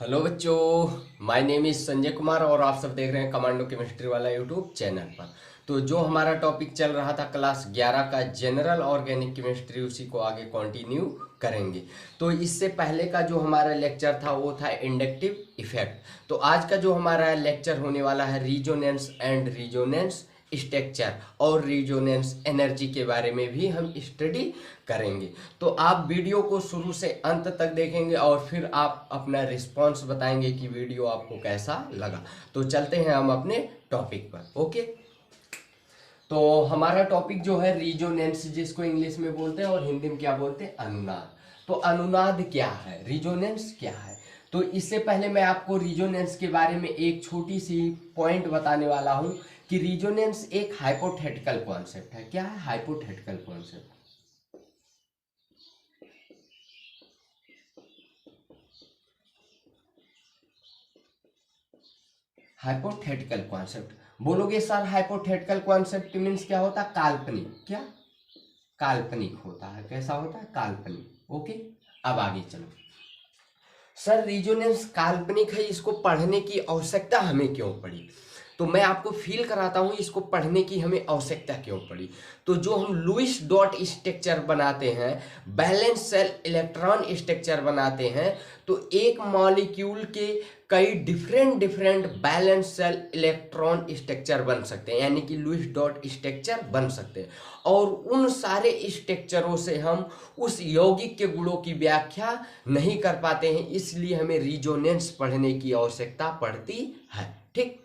Hello बच्चों, my name is Sanjay Kumar और आप सब देख रहे हैं कमांडो केमिस्ट्री वाला यूट्यूब चैनल पर। तो जो हमारा टॉपिक चल रहा था क्लास 11 का जनरल ऑर्गेनिक केमिस्ट्री, उसी को आगे कंटिन्यू करेंगे। तो इससे पहले का जो हमारा लेक्चर था वो था इंडक्टिव इफेक्ट। तो आज का जो हमारा लेक्चर होने वाला है रिजोनेंस एंड रिजोनेंस स्ट्रक्चर और रिजोनेंस एनर्जी के बारे में भी हम स्टडी करेंगे। तो आप वीडियो को शुरू से अंत तक देखेंगे और फिर आप अपना रिस्पांस बताएंगे कि वीडियो आपको कैसा लगा। तो चलते हैं हम अपने टॉपिक पर। ओके, तो हमारा टॉपिक जो है रिजोनेंस, जिसको इंग्लिश में बोलते हैं और हिंदी में क्या बोलते हैं, अनुनाद। तो अनुनाद क्या है, रिजोनेंस क्या है। तो इससे पहले मैं आपको रिजोनेंस के बारे में एक छोटी सी पॉइंट बताने वाला हूं कि रिजोनेंस एक हाइपोथेटिकल कॉन्सेप्ट है। क्या है हाइपोथेटिकल कॉन्सेप्ट? हाइपोथेटिकल कॉन्सेप्ट बोलोगे सर, हाइपोथेटिकल कॉन्सेप्ट मीन्स क्या होता है? काल्पनिक। क्या काल्पनिक होता है? कैसा होता है? काल्पनिक। ओके, अब आगे चलो। सर रिजोनेंस काल्पनिक है, इसको पढ़ने की आवश्यकता हमें क्यों पड़ी? तो मैं आपको फील कराता हूं इसको पढ़ने की हमें आवश्यकता क्यों पड़ी। तो जो हम लुईस डॉट स्ट्रक्चर बनाते हैं, बैलेंस सेल इलेक्ट्रॉन स्ट्रक्चर बनाते हैं, तो एक मॉलिक्यूल के कई different different balance cell electron structure बन सकते हैं, यानी कि लुईस डॉट स्ट्रक्चर बन सकते हैं। और उन सारे स्ट्रक्चरों से हम उस यौगिक के गुणों की व्याख्या नहीं कर पाते हैं, इसलिए हमें रिजोनेंस पढ़ने की आवश्यकता पड़ती है। ठीक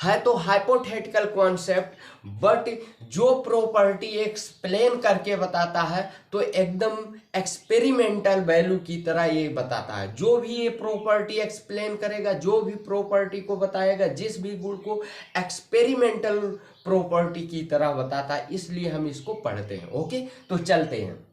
है, तो हाइपोथेटिकल कॉन्सेप्ट, बट जो प्रॉपर्टी एक्सप्लेन करके बताता है तो एकदम एक्सपेरिमेंटल वैल्यू की तरह ये बताता है। जो भी ये प्रॉपर्टी एक्सप्लेन करेगा, जो भी प्रॉपर्टी को बताएगा, जिस भी गुण को, एक्सपेरिमेंटल प्रॉपर्टी की तरह बताता है, इसलिए हम इसको पढ़ते हैं। ओके, तो चलते हैं।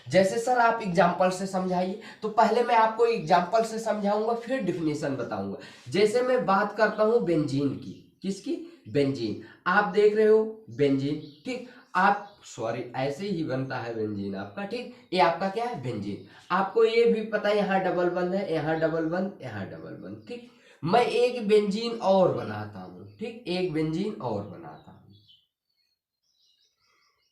जैसे सर आप एग्जाम्पल से समझाइए, तो पहले मैं आपको एग्जाम्पल से समझाऊंगा फिर डिफिनेशन बताऊंगा। जैसे मैं बात करता हूं बेंजीन की। किसकी? बेंजीन। आप देख रहे हो बेंजीन, ठीक। आप सॉरी, ऐसे ही बनता है बेंजीन आपका, ठीक। ये आपका क्या है? बेंजीन। आपको ये भी पता है यहाँ डबल बंद है, यहाँ डबल बंद, यहाँ डबल बंद, ठीक। मैं एक बेंजीन और बनाता हूं, ठीक, एक बेंजीन और बनाता हूं।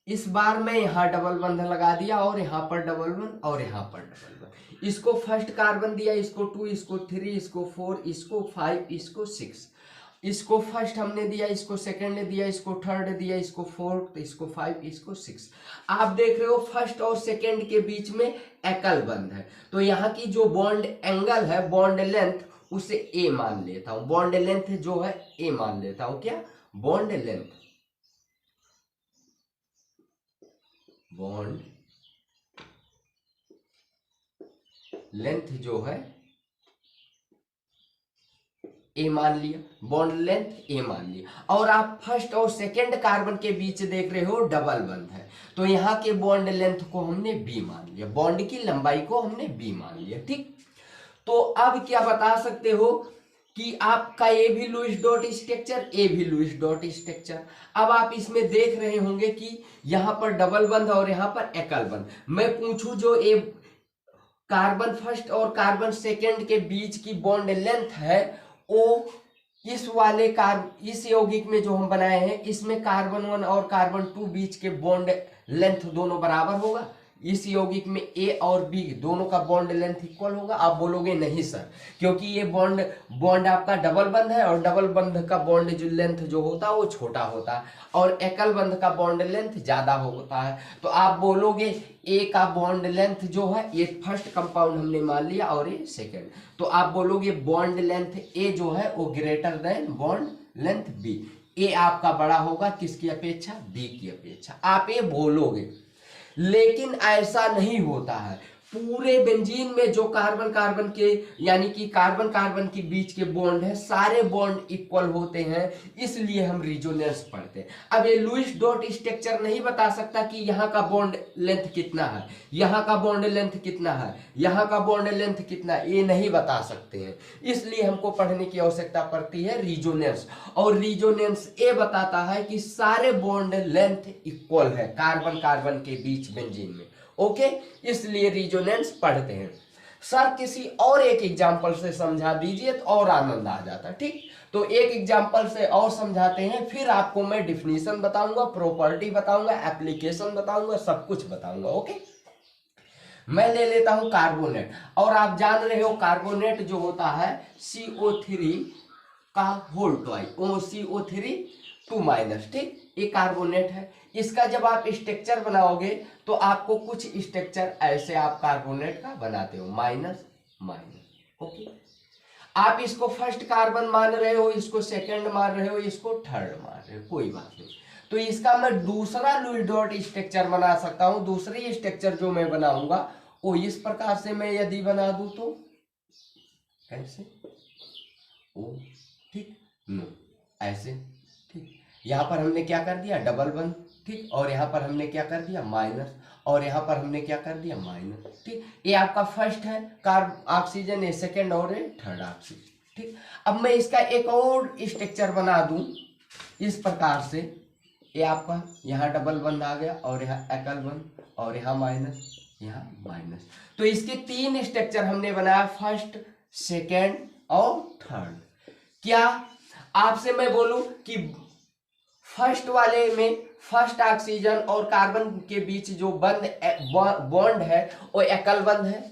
इस बार मैं यहां डबल बंध लगा दिया और यहां पर डबल बंध और यहां पर डबल बंध। इसको फर्स्ट कार्बन दिया, इसको 2, इसको 3, इसको 4, इसको 5, इसको 6। इसको फर्स्ट हमने दिया, इसको सेकंड दिया, इसको थर्ड दिया, इसको फोर्थ, इसको 5, इसको 6। आप देख रहे हो फर्स्ट और सेकंड के बीच में एकल बंध है, तो यहाँ की जो बॉन्ड एंगल है, बॉन्ड लेंथ, उसे ए मान लेता हूं। बॉन्ड लेंथ जो है ए मान लेता हूं। क्या? बॉन्ड लेंथ, बॉन्ड लेंथ जो है ए मान लिया, बॉन्ड लेंथ ए मान लिया। और आप फर्स्ट और सेकंड कार्बन के बीच देख रहे हो डबल बंध है, तो यहाँ के बॉन्ड लेंथ को हमने बी मान लिया, बॉन्ड की लंबाई को हमने बी मान लिया, ठीक। तो अब क्या बता सकते हो कि आपका ए भी लुईस डॉट स्ट्रक्चर, ए भी लुईस डॉट स्ट्रक्चर। अब आप इसमें देख रहे होंगे कि यहाँ पर डबल बंध और यहाँ पर एकल बंध। मैं पूछूं जो ए कार्बन फर्स्ट और कार्बन सेकंड के बीच की बॉन्ड लेंथ है, वो इस यौगिक में जो हम बनाए हैं, इसमें कार्बन 1 और कार्बन 2 बीच के बॉन्ड लेंथ दोनों बराबर होगा। इस यौगिक में ए और बी दोनों का बॉन्ड लेंथ इक्वल होगा। आप बोलोगे नहीं सर, क्योंकि ये बॉन्ड बॉन्ड आपका डबल बंध है और डबल बंध का बॉन्ड जो लेंथ जो होता है वो छोटा होता है और एकल बंध का बॉन्ड लेंथ ज्यादा होता है। तो आप बोलोगे ए का बॉन्ड लेंथ जो है, ये फर्स्ट कंपाउंड हमने मान लिया और ये सेकेंड, तो आप बोलोगे बॉन्ड लेंथ ए जो है वो greater than bond length B. A आपका बड़ा होगा किसकी अपेक्षा? बी की अपेक्षा। आप ये बोलोगे, लेकिन ऐसा नहीं होता है। पूरे बेंजीन में जो कार्बन कार्बन के, यानी कि कार्बन कार्बन के बीच के बॉन्ड है, सारे बॉन्ड इक्वल होते हैं, इसलिए हम रिजोनेंस पढ़ते हैं। अब ये लुईस डॉट स्ट्रक्चर नहीं बता सकता कि यहाँ का बॉन्ड लेंथ कितना है, यहाँ का बॉन्ड लेंथ कितना है, यहाँ का बॉन्ड लेंथ कितना है, ये नहीं बता सकते हैं। इसलिए हमको पढ़ने की आवश्यकता पड़ती है रिजोनेंस, और रिजोनेंस ये बताता है कि सारे बॉन्ड लेंथ इक्वल है कार्बन कार्बन के बीच बेंजीन में। ओके, इसलिए रिजोनेंस पढ़ते हैं। सर किसी और एक एग्जाम्पल से समझा दीजिए तो और आनंद आ जाता। ठीक, तो एक एग्जाम्पल से और समझाते हैं, फिर आपको मैं डिफिनीशन बताऊंगा, प्रॉपर्टी बताऊंगा, एप्लीकेशन बताऊंगा, सब कुछ बताऊंगा। ओके, मैं ले लेता हूं कार्बोनेट, और आप जान रहे हो कार्बोनेट जो होता है CO3 का होल ट्वाइस, CO3 2 माइनस। ठीक, ये कार्बोनेट है। इसका जब आप स्ट्रक्चर बनाओगे तो आपको कुछ स्ट्रक्चर ऐसे आप कार्बोनेट का बनाते हो, माइनस माइनस। ओके, आप इसको फर्स्ट कार्बन मान रहे हो, इसको सेकंड मान रहे हो, इसको थर्ड मान रहे हो, कोई बात नहीं। तो इसका मैं दूसरा लुईस डॉट स्ट्रक्चर बना सकता हूं। दूसरी स्ट्रक्चर जो मैं बनाऊंगा वो इस प्रकार से मैं यदि बना दूं तो ऐसे ओ, ठीक, नो, ऐसे। ठीक, यहां पर हमने क्या कर दिया, डबल बंद। ठीक, और यहां पर हमने क्या कर दिया, माइनस, और यहां पर हमने क्या कर दिया, माइनस। ठीक, ये आपका फर्स्ट है ऑक्सीजन, ये सेकंड और ये थर्ड ऑक्सीजन। ठीक, अब मैं इसका एक और स्ट्रक्चर बना दूं इस प्रकार से, ये आपका यहाँ डबल बंद आ गया, और यहाँ एकल बंद, और यहाँ माइनस, यहाँ माइनस। तो इसके 3 स्ट्रक्चर हमने बनाया, फर्स्ट, सेकेंड और थर्ड। क्या आपसे मैं बोलूं कि फर्स्ट वाले में फर्स्ट ऑक्सीजन और कार्बन के बीच जो बॉन्ड है वो एकल बंद है,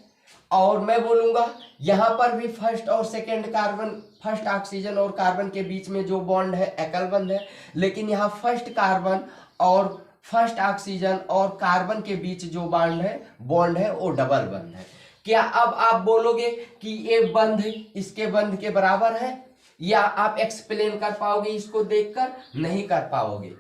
और मैं बोलूंगा यहां पर भी फर्स्ट और सेकेंड कार्बन, फर्स्ट ऑक्सीजन और कार्बन के बीच में जो बॉन्ड है एकल बंद है, लेकिन यहाँ फर्स्ट कार्बन और फर्स्ट ऑक्सीजन और कार्बन के बीच जो बॉन्ड है वो डबल बंद है। क्या अब आप बोलोगे कि ये बंध इसके बंध के बराबर है, या आप एक्सप्लेन कर पाओगे इसको देखकर? नहीं कर पाओगे।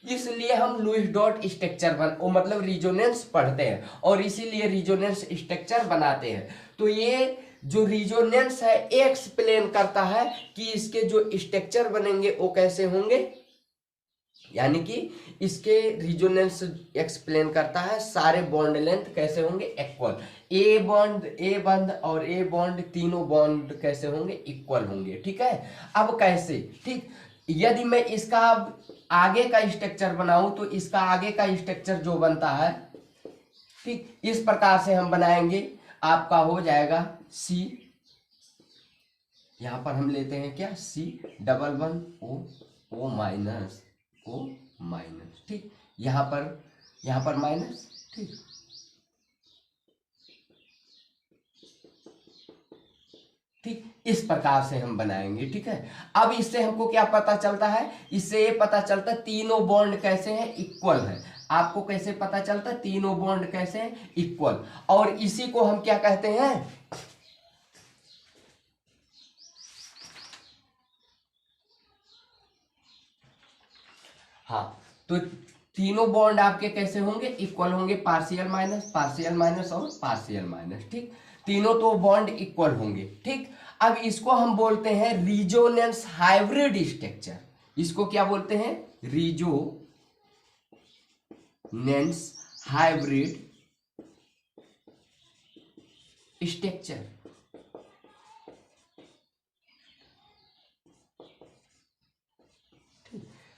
इसलिए हम लुईस डॉट स्ट्रक्चर मतलब रिजोनेंस पढ़ते हैं, और इसीलिए रिजोनेंस स्ट्रक्चर बनाते हैं। तो ये जो रिजोनेंस है एक्सप्लेन करता है कि इसके जो स्ट्रक्चर बनेंगे वो कैसे होंगे, यानी कि इसके रिजोनेंस एक्सप्लेन करता है सारे बॉन्ड लेंथ कैसे होंगे, इक्वल। ए बॉन्ड और ए बॉन्ड, तीनों बॉन्ड कैसे होंगे, इक्वल होंगे। ठीक है, अब कैसे? ठीक, यदि मैं इसका आगे का स्ट्रक्चर बनाऊं तो इसका आगे का स्ट्रक्चर जो बनता है, ठीक, इस प्रकार से हम बनाएंगे। आपका हो जाएगा C, यहां पर हम लेते हैं क्या, C double one O minus, O minus. ठीक, यहां पर माइनस। ठीक, ठीक, इस प्रकार से हम बनाएंगे। ठीक है, अब इससे हमको क्या पता चलता है, इससे ये पता चलता है तीनों बॉन्ड कैसे हैं, इक्वल है। आपको कैसे पता चलता है तीनों बॉन्ड कैसे हैं, इक्वल, और इसी को हम क्या कहते हैं, हाँ, तो तीनों बॉन्ड आपके कैसे होंगे, इक्वल होंगे, पार्शियल माइनस और पार्शियल माइनस। ठीक, तीनों तो बॉन्ड इक्वल होंगे। ठीक, अब इसको हम बोलते हैं रिजोनेंस हाइब्रिड स्ट्रक्चर। इसको क्या बोलते हैं, resonance hybrid structure.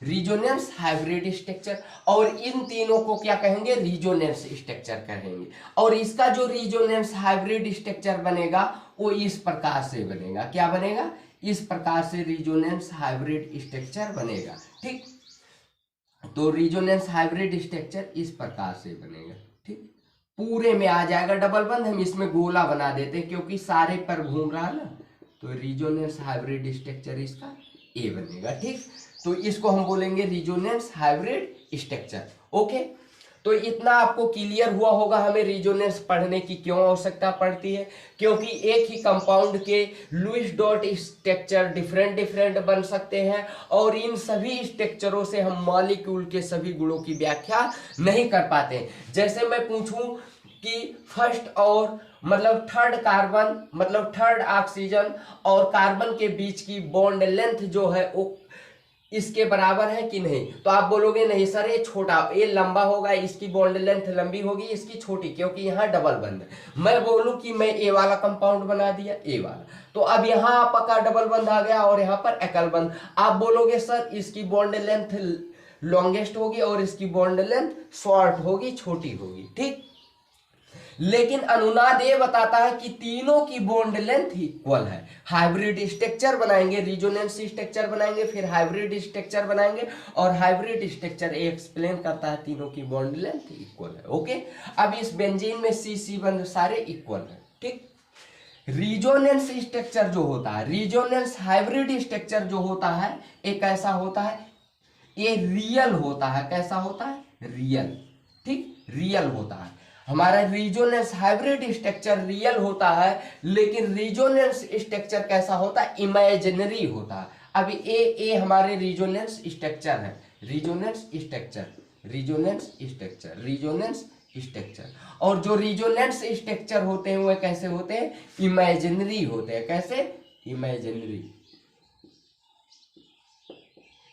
Resonance hybrid structure, और इन तीनों को क्या कहेंगे, रिजोनेंस स्ट्रक्चर कहेंगे। और इसका जो रिजोनेंस हाइब्रिड स्ट्रक्चर बनेगा वो इस प्रकार से बनेगा। क्या बनेगा, इस प्रकार से रिजोनेंस हाइब्रिड स्ट्रक्चर बनेगा। ठीक, तो रिजोनेंस हाइब्रिड स्ट्रक्चर इस प्रकार से बनेगा। ठीक, पूरे में आ जाएगा डबल बंद, हम इसमें गोला बना देते हैं क्योंकि सारे पर घूम रहा है ना, तो रिजोनेंस हाइब्रिड स्ट्रक्चर इसका ए बनेगा। ठीक, तो इसको हम बोलेंगे रिजोनेंस हाइब्रिड स्ट्रक्चर। ओके, तो इतना आपको क्लियर हुआ होगा हमें रिजोनेंस पढ़ने की क्यों आवश्यकता पड़ती है, क्योंकि एक ही कंपाउंड के लुईस डॉट स्ट्रक्चर डिफरेंट बन सकते हैं, और इन सभी स्ट्रक्चरों से हम मॉलिक्यूल के सभी गुणों की व्याख्या नहीं कर पाते। जैसे मैं पूछूं कि फर्स्ट और मतलब थर्ड कार्बन मतलब थर्ड ऑक्सीजन और कार्बन के बीच की बॉन्ड लेंथ जो है वो इसके बराबर है कि नहीं, तो आप बोलोगे नहीं सर ये छोटा, ये लंबा होगा, इसकी बॉन्ड लेंथ लंबी होगी, इसकी छोटी, क्योंकि यहाँ डबल बंद है। मैं बोलूं कि मैं ए वाला कंपाउंड बना दिया, ए वाला, तो अब यहाँ आपका डबल बंद आ गया और यहाँ पर एकल बंद। आप बोलोगे सर इसकी बॉन्ड लेंथ लॉन्गेस्ट होगी और इसकी बॉन्ड लेंथ शॉर्ट होगी, छोटी होगी। ठीक, लेकिन अनुनाद ये बताता है कि तीनों की बॉन्ड लेंथ इक्वल है। हाइब्रिड स्ट्रक्चर बनाएंगे, रिजोनेंस स्ट्रक्चर बनाएंगे, फिर हाइब्रिड स्ट्रक्चर बनाएंगे, और हाइब्रिड स्ट्रक्चर एक्सप्लेन करता है तीनों की बॉन्ड लेंथ इक्वल है। ओके, अब इस बेंजीन में C सारे इक्वल है। ठीक, रिजोनेंस स्ट्रक्चर जो होता है, रिजोनेंस हाइब्रिड स्ट्रक्चर जो होता है, एक ऐसा होता है, ये रियल होता है। कैसा होता है? रियल। ठीक, रियल होता है। हमारा रिजोनेंस हाइब्रिड स्ट्रक्चर रियल होता है, लेकिन रिजोनेंस स्ट्रक्चर कैसा होता है? इमेजिनरी होता है। अभी ए हमारे रिजोनेंस स्ट्रक्चर है, resonance structure, resonance structure, resonance structure. और जो रिजोनेंस स्ट्रक्चर होते हैं वो कैसे होते हैं? इमेजिनरी होते हैं। कैसे? इमेजिनरी।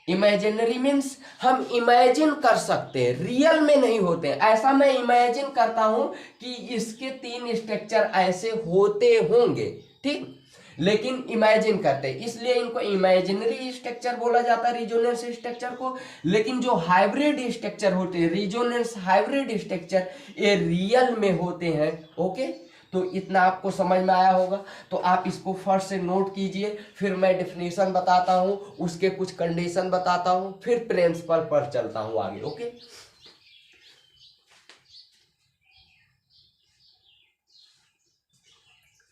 इमेजिनरी मीन्स हम इमेजिन कर सकते हैं, रियल में नहीं होते हैं। ऐसा मैं इमेजिन करता हूं कि इसके 3 स्ट्रक्चर ऐसे होते होंगे, ठीक, लेकिन इमेजिन करते हैं, इसलिए इनको इमेजिनरी स्ट्रक्चर बोला जाता है, रिजोनेंस स्ट्रक्चर को। लेकिन जो हाइब्रिड स्ट्रक्चर होते हैं, रिजोनेंस हाइब्रिड स्ट्रक्चर, ये रियल में होते हैं। ओके, तो इतना आपको समझ में आया होगा। तो आप इसको फर्स्ट से नोट कीजिए, फिर मैं डेफिनेशन बताता हूं, उसके कुछ कंडीशन बताता हूं, फिर प्रिंसिपल पर चलता हूं आगे। ओके,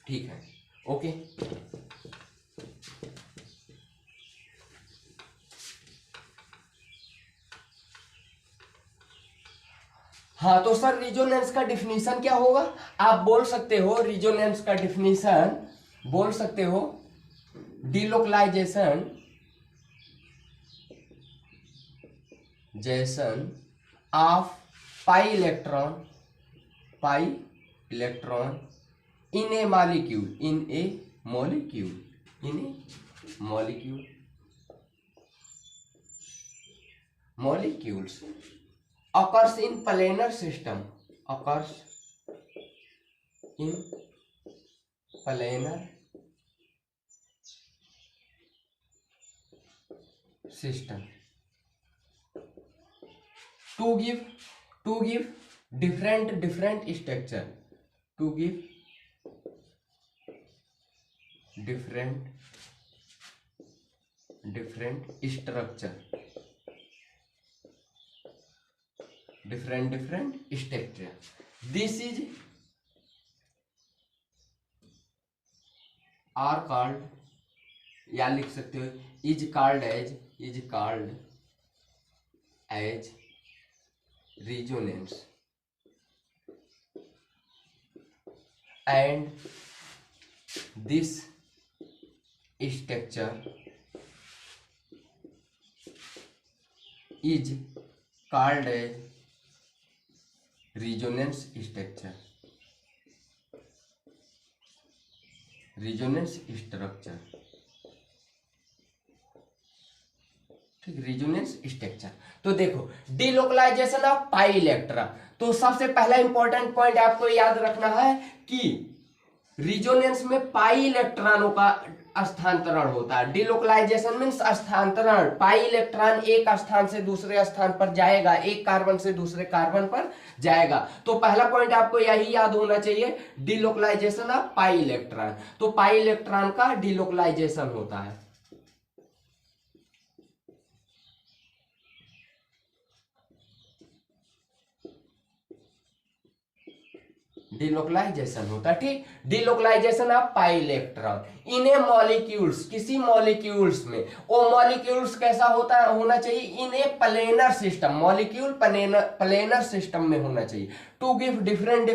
ठीक है। ओके, हाँ, तो सर रिजोनेंस का डिफिनीशन क्या होगा? आप बोल सकते हो, रिजोनेंस का डिफिनीशन बोल सकते हो, delocalisation of pi electron in A molecule, molecules occurs in planar system, to give different structure, to give different structure, different structure. This is are called, या लिख सकते हो is called as resonance, and this structure is called as resonance structure, ठीक, resonance structure. तो देखो, delocalisation of pi electron, तो सबसे पहला इंपॉर्टेंट पॉइंट आपको याद रखना है कि रिजोनेंस में पाई इलेक्ट्रॉनों का स्थानांतरण होता है। डिलोकलाइजेशन मीन्स स्थानांतरण, पाई इलेक्ट्रॉन एक स्थान से दूसरे स्थान पर जाएगा, एक कार्बन से दूसरे कार्बन पर जाएगा। तो पहला पॉइंट आपको यही याद होना चाहिए, डिलोकलाइजेशन ऑफ पाई इलेक्ट्रॉन। तो पाई इलेक्ट्रॉन का डिलोकलाइजेशन होता है। डिलोकलाइजेशन होता है, ठीक, delocalization of pi electron in a molecules, किसी मॉलिक्यूल्स में। वो मॉलिक्यूल्स कैसा होना चाहिए? In a planar system, molecule planar system में होना चाहिए। To give different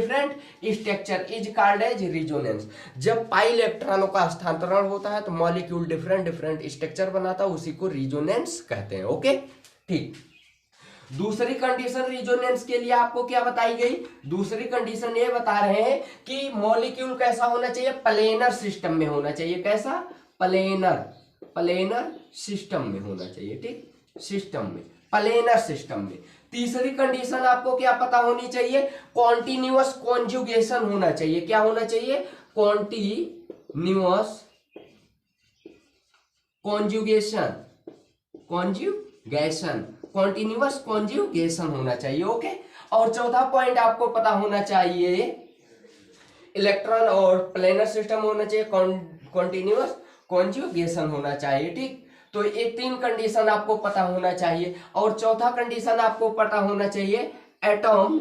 structure is called as resonance. जब पाई इलेक्ट्रॉनों का स्थानांतरण होता है तो मॉलिक्यूल डिफरेंट स्ट्रक्चर बनाता है, उसी को रिजोनेंस कहते हैं। ओके, ठीक। दूसरी कंडीशन रिजोनेंस के लिए आपको क्या बताई गई? दूसरी कंडीशन ये बता रहे हैं कि मॉलिक्यूल कैसा होना चाहिए? प्लेनर सिस्टम में होना चाहिए। कैसा? प्लेनर सिस्टम में होना चाहिए, ठीक, सिस्टम में, प्लेनर सिस्टम में। तीसरी कंडीशन आपको क्या पता होनी चाहिए? कॉन्टिन्यूअस कॉन्जुगेशन होना चाहिए। क्या होना चाहिए? कॉन्टिन्यूअस कॉन्टिन्यूअस कॉन्जुगेशन होना चाहिए। ओके, और चौथा पॉइंट आपको पता होना चाहिए, इलेक्ट्रॉन और प्लेनर सिस्टम होना चाहिए, कॉन्टिन्यूअस कॉन्जुगेशन होना चाहिए। ठीक, तो ये 3 कंडीशन आपको पता होना चाहिए। और चौथा कंडीशन आपको पता होना चाहिए एटम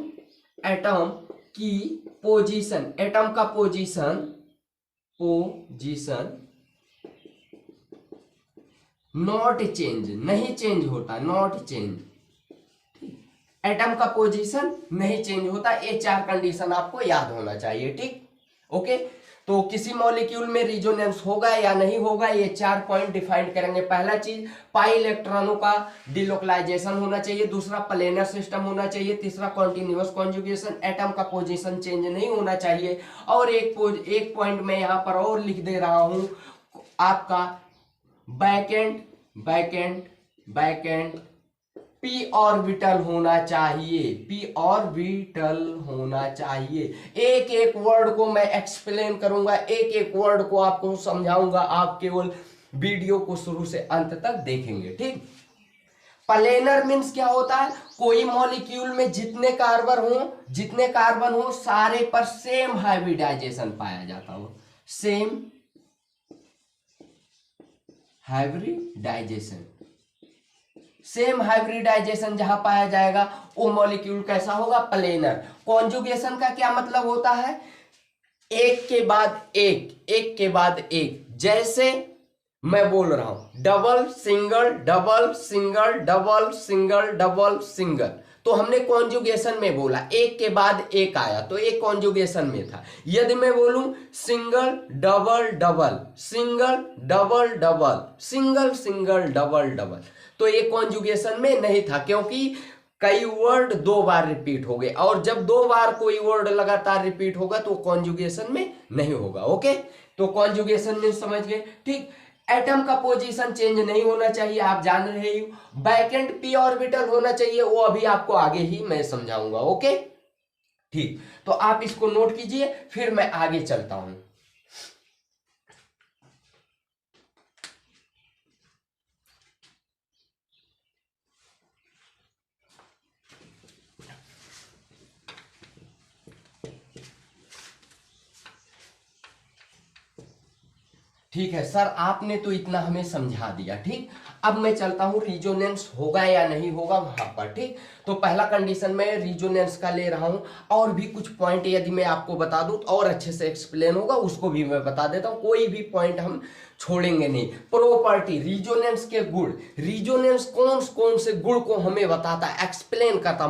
की पोजीशन, एटम का पोजीशन नॉट चेंज, नहीं चेंज होता, नॉट चेंज, एटम का पोजीशन नहीं चेंज होता। ये 4 कंडीशन आपको याद होना चाहिए। ठीक, ओके। तो किसी मॉलिक्यूल में रिजोनेंस होगा या नहीं होगा, ये 4 पॉइंट डिफाइन करेंगे। पहला चीज, पाई इलेक्ट्रॉनों का डिलोकलाइजेशन होना चाहिए। दूसरा, प्लेनर सिस्टम होना चाहिए। तीसरा, कॉन्टिन्यूअस कॉन्जुगेशन, एटम का पोजीशन चेंज नहीं होना चाहिए। और एक पॉइंट मैं यहां पर और लिख दे रहा हूं आपका, बैकेंड पी ऑर्बिटल होना चाहिए, पी ऑर्बिटल होना चाहिए। एक एक वर्ड को मैं एक्सप्लेन करूंगा, एक एक वर्ड को आपको समझाऊंगा, आप केवल वीडियो को शुरू से अंत तक देखेंगे। ठीक, प्लेनर मीन्स क्या होता है, कोई मॉलिक्यूल में जितने कार्बन हो सारे पर सेम हाइब्रिडाइजेशन पाया जाता हो, सेम हाइब्रिडाइजेशन जहां पाया जाएगा वो मॉलिक्यूल कैसा होगा, प्लेनर। कॉन्जुगेशन का क्या मतलब होता है, एक के बाद एक, जैसे मैं बोल रहा हूं double single double single double single double single, तो हमने कॉन्जुगेशन में बोला, एक के बाद एक आया तो एक कॉन्जुगेशन में था। यदि मैं बोलूं single double double, single double double, single single double double, तो ये कॉन्जुगेशन में नहीं था, क्योंकि कई वर्ड 2 बार रिपीट हो गए, और जब 2 बार कोई वर्ड लगातार रिपीट होगा तो कॉन्जुगेशन में नहीं होगा। ओके, तो कॉन्जुगेशन में समझ गए। ठीक, एटम का पोजीशन चेंज नहीं होना चाहिए, आप जान रहे हो। बैकेंड पी ऑर्बिटल होना चाहिए, वो अभी आपको आगे ही मैं समझाऊंगा। ओके, ठीक, तो आप इसको नोट कीजिए, फिर मैं आगे चलता हूं। ठीक है सर, आपने तो इतना हमें समझा दिया। ठीक, अब मैं चलता हूं रिजोनेंस होगा या नहीं होगा वहां पर। ठीक, तो पहला कंडीशन मैं रिजोनेंस का ले रहा हूं, और भी कुछ पॉइंट यदि मैं आपको बता दूं तो और अच्छे से एक्सप्लेन होगा, उसको भी मैं बता देता हूं, कोई भी पॉइंट हम छोड़ेंगे नहीं। प्रॉपर्टी, रिजोनेंस के गुण, रिजोनेंस कौन कौन से गुण को हमें बताता है, एक्सप्लेन करता,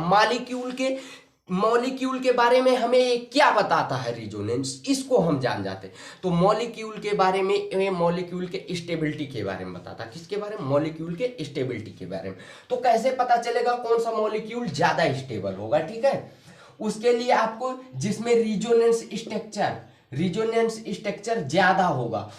मॉलिक्यूल के बारे में हमें ये क्या बताता है रिजोनेंस, इसको हम जान जाते हैं। तो मॉलिक्यूल के बारे में, मॉलिक्यूल के स्टेबिलिटी के बारे में बताता, किसके बारे में, मॉलिक्यूल के स्टेबिलिटी के बारे में। तो कैसे पता चलेगा कौन सा मॉलिक्यूल ज्यादा स्टेबल होगा, ठीक है, उसके लिए आपको, जिसमें रिजोनेंस स्ट्रक्चर ज्यादा होगा,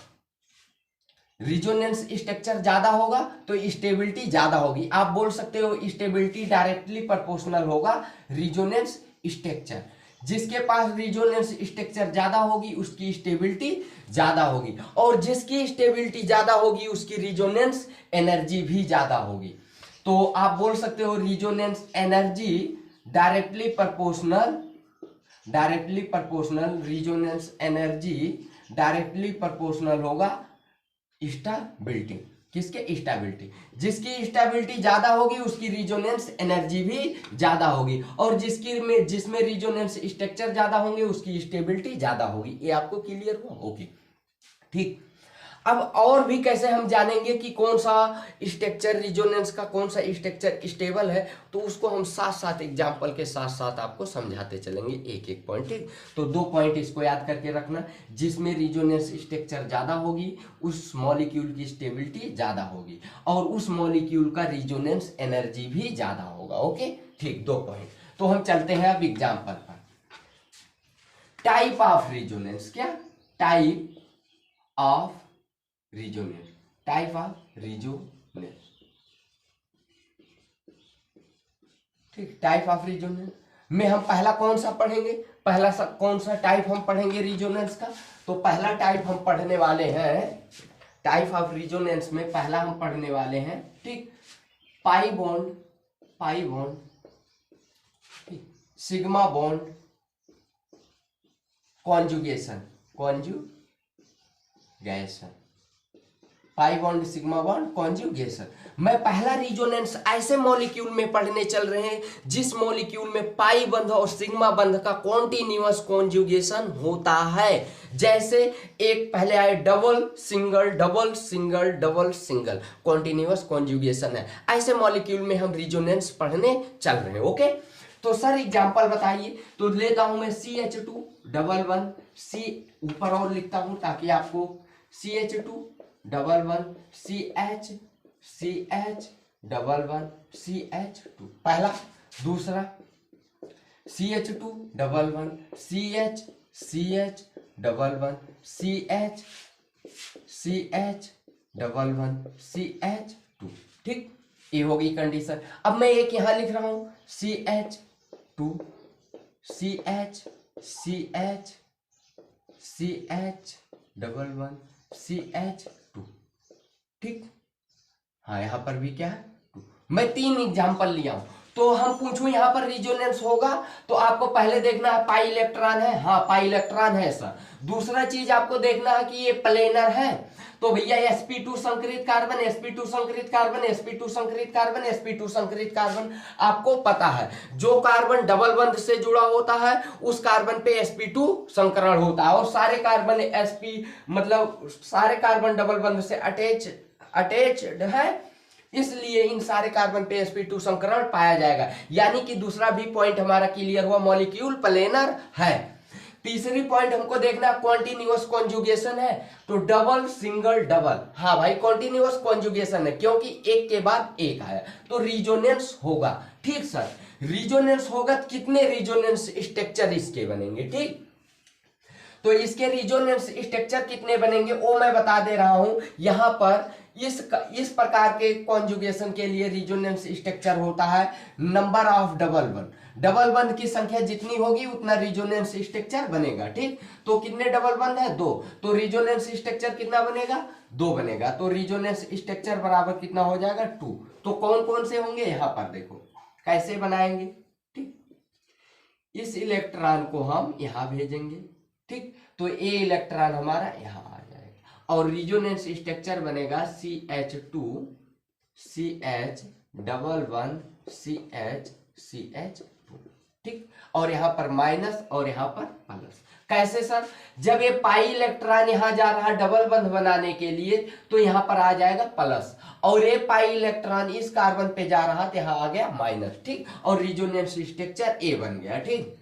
रिजोनेंस स्ट्रक्चर ज्यादा होगा तो स्टेबिलिटी ज्यादा होगी। आप बोल सकते हो स्टेबिलिटी डायरेक्टली प्रोपोर्शनल होगा रिजोनेंस स्ट्रक्चर, जिसके पास रिजोनेंस स्ट्रक्चर ज्यादा होगी उसकी स्टेबिलिटी ज्यादा होगी, और जिसकी स्टेबिलिटी ज्यादा होगी उसकी रिजोनेंस एनर्जी भी ज्यादा होगी। तो आप बोल सकते हो resonance energy directly proportional, resonance energy directly proportional होगा स्टेबिलिटी, किसके, स्टेबिलिटी, जिसकी स्टेबिलिटी ज्यादा होगी उसकी रिजोनेंस एनर्जी भी ज्यादा होगी, और जिसमें रिजोनेंस स्ट्रक्चर ज्यादा होंगे उसकी स्टेबिलिटी ज्यादा होगी। ये आपको क्लियर हुआ? ओके, ठीक। अब और भी कैसे हम जानेंगे कि कौन सा स्ट्रक्चर, रिजोनेंस का कौन सा स्ट्रक्चर स्टेबल है, तो उसको हम साथ साथ एग्जांपल के साथ साथ आपको समझाते चलेंगे एक एक पॉइंट। ठीक, तो 2 पॉइंट इसको याद करके रखना, जिसमें रिजोनेंस स्ट्रक्चर ज्यादा होगी उस मॉलिक्यूल की स्टेबिलिटी ज्यादा होगी, और उस मॉलिक्यूल का रिजोनेंस एनर्जी भी ज्यादा होगा। ओके, ठीक, 2 पॉइंट। तो हम चलते हैं अब एग्जाम्पल पर। टाइप ऑफ रिजोनेंस, क्या, type of resonance, type of resonance, ठीक, टाइप ऑफ रिजोनेंस में हम पहला कौन सा पढ़ेंगे, कौन सा टाइप हम पढ़ेंगे रिजोनेंस का, तो पहला टाइप हम पढ़ने वाले हैं, टाइप ऑफ रिजोनेंस में पहला हम पढ़ने वाले हैं, ठीक, पाई बॉन्ड, ठीक, sigma bond, conjugation, conjugation, pi bond sigma bond conjugation. मैं पहला रिजोनेंस ऐसे मॉलिक्यूल में पढ़ने चल रहे हैं जिस मॉलिक्यूल में पाई बंध और सिग्मा बंध का कॉन्टिन्यूअस कॉन्जुगेशन होता है। जैसे एक पहले आए double single double single double single, continuous conjugation है। ऐसे मॉलिक्यूल में हम रिजोनेंस पढ़ने चल रहे हैं। ओके, तो सर एग्जांपल बताइए। तो लेता हूं मैं CH2 डबल वन, सी ऊपर और लिखता हूं ताकि आपको CH2 double one CH double one CH2 पहला। दूसरा CH2 double one CH double one CH double one CH2। ठीक, ये होगी कंडीशन। अब मैं एक यहां लिख रहा हूं CH2 CH double one CH2। ठीक, हाँ यहां पर भी क्या है, मैं 3 एग्जांपल लिया हूं। तो हम पूछूं यहां पर रिजोनेंस होगा तो आपको पहले देखना है पाई इलेक्ट्रॉन है, हाँ पाई इलेक्ट्रॉन है सर। दूसरा चीज आपको देखना है कि ये प्लेनर है, तो भैया sp2 संकरित कार्बन sp2 संकरित कार्बन sp2 संकरित कार्बन sp2 संकरित कार्बन। आपको पता है जो कार्बन डबल बंध से जुड़ा होता है उस कार्बन पे sp2 संकरण होता है, और सारे कार्बन sp मतलब सारे कार्बन डबल बंध से अटैच्ड है, इसलिए इन सारे कार्बन पे sp2 संकरण पाया जाएगा। यानी कि दूसरा भी पॉइंट हमारा क्लियर हुआ, मॉलिक्यूल प्लेनर है। तीसरी पॉइंट हमको देखना कॉन्टिन्यूअस कॉन्जुगेशन है, तो डबल सिंगल डबल, हाँ भाई कॉन्टिन्यूअस कॉन्जुगेशन है क्योंकि एक के बाद एक आया तो रिजोनेंस होगा। ठीक सर, रिजोनेंस होगा तो कितने रिजोनेंस स्ट्रक्चर इसके बनेंगे। ठीक, तो इसके रिजोनेंस स्ट्रक्चर कितने बनेंगे वो मैं बता दे रहा हूं। यहां पर इस प्रकार के कॉन्जुगेशन के लिए रिजोनेंस स्ट्रक्चर होता है नंबर ऑफ डबल बंध। डबल बंध की संख्या जितनी होगी उतना रिजोनेंस स्ट्रक्चर बनेगा। ठीक, तो कितने डबल बंध है, 2, तो रिजोनेंस स्ट्रक्चर कितना बनेगा, 2 बनेगा। तो रिजोनेंस स्ट्रक्चर बराबर कितना हो जाएगा, 2। तो कौन कौन से होंगे यहां पर देखो कैसे बनाएंगे। ठीक, इस इलेक्ट्रॉन को हम यहां भेजेंगे। ठीक, तो ए इलेक्ट्रॉन हमारा यहां आ जाएगा और रिजोनेंस स्ट्रक्चर बनेगा CH2 CH double one CH2। ठीक, और यहां पर माइनस और यहां पर प्लस। कैसे सर, जब ये पाई इलेक्ट्रॉन यहां जा रहा डबल बंध बनाने के लिए तो यहां पर आ जाएगा प्लस, और ये पाई इलेक्ट्रॉन इस कार्बन पे जा रहा तो यहां आ गया माइनस। ठीक, और रिजोनेंस स्ट्रक्चर ए बन गया। ठीक,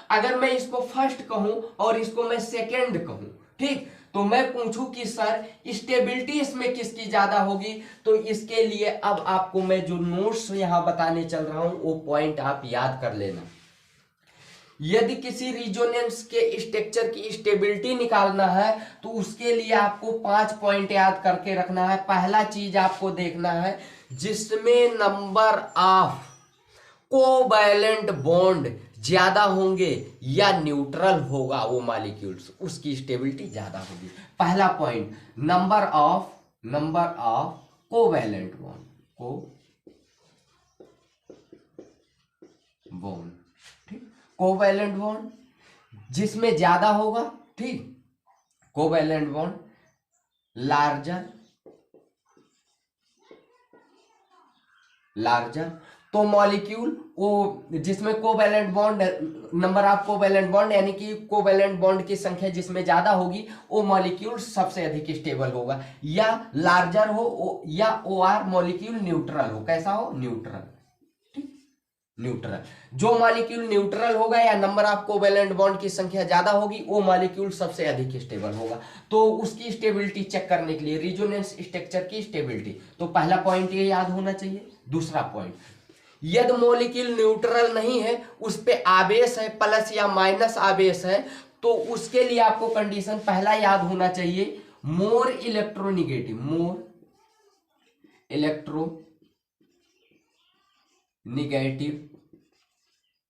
अगर मैं इसको फर्स्ट कहूं और इसको मैं सेकेंड कहूं, ठीक, तो मैं पूछूं कि सर स्टेबिलिटी इसमें किसकी ज्यादा होगी, तो इसके लिए अब आपको मैं जो नोट्स यहां बताने चल रहा हूं वो पॉइंट आप याद कर लेना। यदि किसी रिजोनेंस के स्ट्रक्चर की स्टेबिलिटी निकालना है तो उसके लिए आपको 5 पॉइंट याद करके रखना है। पहला चीज आपको देखना है जिसमें नंबर ऑफ कोवैलेंट बॉन्ड ज्यादा होंगे या न्यूट्रल होगा वो मॉलिक्यूल्स, उसकी स्टेबिलिटी ज्यादा होगी। पहला point number of covalent bond. ठीक, कोवैलेंट बॉन्ड जिसमें ज्यादा होगा। ठीक, कोवैलेंट बॉन्ड लार्जर तो मॉलिक्यूल वो जिसमें covalent bond number of covalent bond यानी कि कोवैलेंट बॉन्ड की संख्या जिसमें ज्यादा होगी वो मॉलिक्यूल सबसे अधिक स्टेबल होगा, या लार्जर हो या OR मॉलिक्यूल न्यूट्रल हो। कैसा हो, न्यूट्रल। ठीक, न्यूट्रल जो मॉलिक्यूल न्यूट्रल होगा या नंबर ऑफ कोवैलेंट बॉन्ड की संख्या ज्यादा होगी वो मॉलिक्यूल सबसे अधिक स्टेबल होगा। तो उसकी स्टेबिलिटी चेक करने के लिए रिजोनेंस स्ट्रक्चर की स्टेबिलिटी, तो पहला पॉइंट ये याद होना चाहिए। दूसरा पॉइंट, यदि मॉलिक्यूल न्यूट्रल नहीं है, उस पे आवेश है प्लस या माइनस आवेश है, तो उसके लिए आपको कंडीशन पहला याद होना चाहिए more electronegative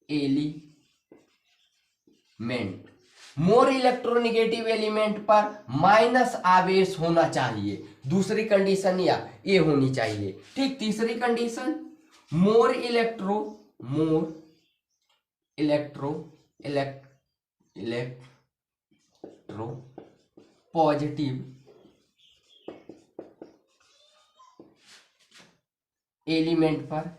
element. More electronegative element पर माइनस आवेश होना चाहिए। दूसरी कंडीशन या ये होनी चाहिए। ठीक, तीसरी condition more electronegative positive element पर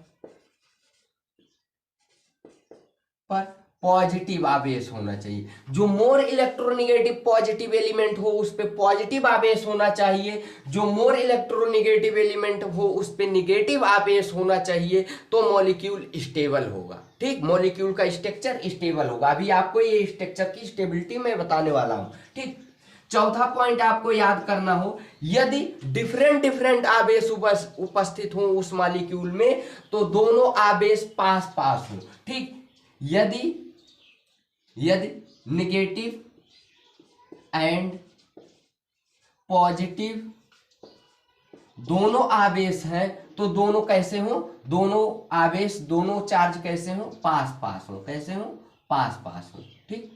पॉजिटिव आवेश होना चाहिए। जो मोर इलेक्ट्रोनेगेटिव पॉजिटिव एलिमेंट हो उस पे पॉजिटिव आवेश होना चाहिए, जो मोर इलेक्ट्रोनेगेटिव एलिमेंट हो उस पे निगेटिव आवेश होना चाहिए, तो मॉलिक्यूल स्टेबल होगा। ठीक, मॉलिक्यूल का स्ट्रक्चर स्टेबल होगा। अभी आपको ये स्ट्रक्चर की स्टेबिलिटी मैं बताने वाला हूं। ठीक, चौथा पॉइंट आपको याद करना हो, यदि डिफरेंट डिफरेंट आवेश उपस्थित हो उस मॉलिक्यूल में तो दोनों आवेश पास पास हो। ठीक, यदि नेगेटिव एंड पॉजिटिव दोनों आवेश हैं तो दोनों कैसे हो, दोनों आवेश दोनों चार्ज कैसे हो, पास पास हो। कैसे हो, पास पास हो। ठीक,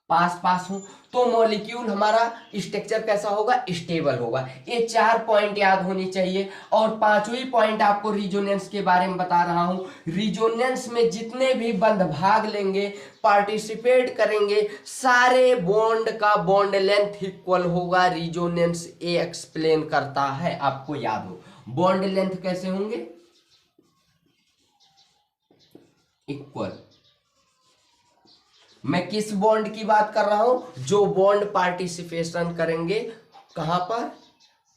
पास पास हो तो मॉलिक्यूल हमारा स्ट्रक्चर कैसा होगा, स्टेबल होगा। ये 4 पॉइंट याद होनी चाहिए। और पांचवी पॉइंट आपको रिजोनेंस के बारे में बता रहा हूं। रिजोनेंस में जितने भी बंध भाग लेंगे, पार्टिसिपेट करेंगे, सारे बॉन्ड का बॉन्ड लेंथ इक्वल होगा। रिजोनेंस ये एक्सप्लेन करता है, आपको याद हो। बॉन्ड लेंथ कैसे होंगे, इक्वल। मैं किस बॉन्ड की बात कर रहा हूं, जो बॉन्ड पार्टिसिपेशन करेंगे कहां पर,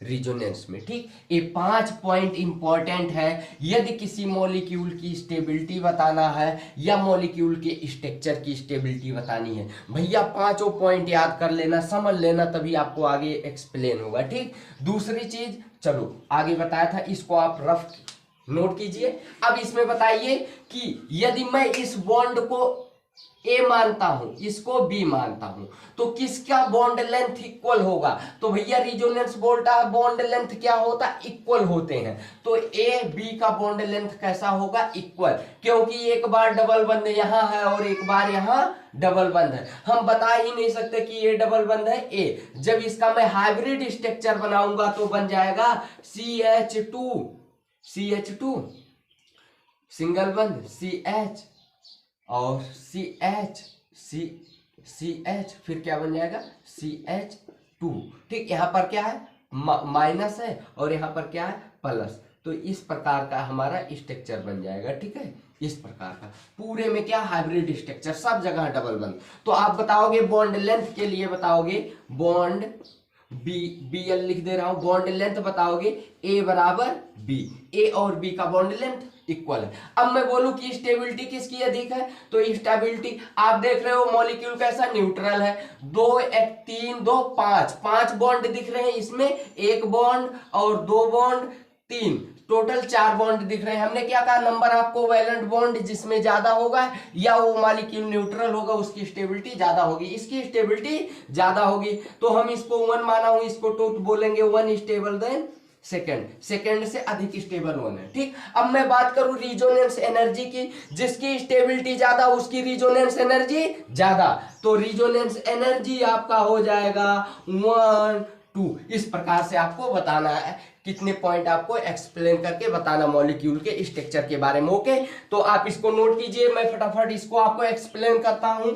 रिजोनेंस में। ठीक, ये 5 पॉइंट इंपॉर्टेंट है यदि किसी मॉलिक्यूल की स्टेबिलिटी बताना है या मॉलिक्यूल के स्ट्रक्चर की स्टेबिलिटी बतानी है। भैया 5 पॉइंट याद कर लेना, समझ लेना, तभी आपको आगे एक्सप्लेन होगा। ठीक, दूसरी चीज, चलो आगे बताया था, इसको आप रफ नोट कीजिए। अब इसमें बताइए कि यदि मैं इस बॉन्ड को ए मानता हूं, इसको बी मानता हूं, तो किसका बॉन्ड लेंथ इक्वल होगा, तो भैया रिजोनेंस बोल्टा बॉन्ड लेंथ क्या होता, इक्वल होते हैं। तो ए बी का बॉन्ड लेंथ कैसा होगा, इक्वल, क्योंकि एक बार डबल बंद यहां है और एक बार यहां डबल बंद है। हम बता ही नहीं सकते कि ये डबल बंद है ए। जब इसका मैं हाइब्रिड स्ट्रक्चर बनाऊंगा तो बन जाएगा CH2 सिंगल बंद, CH और CH, फिर क्या बन जाएगा, CH2। ठीक, यहां पर क्या है, माइनस है और यहां पर क्या है, प्लस। तो इस प्रकार का हमारा स्ट्रक्चर बन जाएगा। ठीक है, इस प्रकार का पूरे में क्या, हाइब्रिड स्ट्रक्चर, सब जगह डबल बंद। तो आप बताओगे बॉन्ड लेंथ के लिए, बताओगे बॉन्ड BL लिख दे रहा हूं, बॉन्ड लेंथ बताओगे A बराबर B, A और B का बॉन्ड लेंथ इक्वल है। अब मैं बोलूं कि स्टेबिलिटी किसकी अधिक है, तो स्टेबिलिटी आप देख रहे हो मॉलिक्यूल कैसा, न्यूट्रल है। 2 1 3 2 5 बॉन्ड दिख रहे हैं इसमें, 1 बॉन्ड और 2 बॉन्ड 3, टोटल 4 बॉन्ड दिख रहे हैं। हमने क्या कहा, नंबर आपको वैलेंट बॉन्ड जिसमें ज्यादा होगा या वो मॉलिक्यूल न्यूट्रल होगा उसकी स्टेबिलिटी ज्यादा होगी। इसकी स्टेबिलिटी ज्यादा होगी तो हम इसको 1 माना हूं, इसको तो बोलेंगे 1 स्टेबल देन सेकंड से अधिक स्टेबल 1 है। ठीक, अब मैं बात करूं रिजोनेंस एनर्जी की, जिसकी स्टेबिलिटी ज्यादा उसकी रिजोनेंस एनर्जी ज्यादा, तो रिजोनेंस एनर्जी आपका हो जाएगा 1 2। इस प्रकार से आपको बताना है, कितने पॉइंट आपको एक्सप्लेन करके बताना मॉलिक्यूल के स्ट्रक्चर के बारे में। ओके, तो आप इसको नोट कीजिए, मैं फटाफट इसको आपको एक्सप्लेन करता हूं।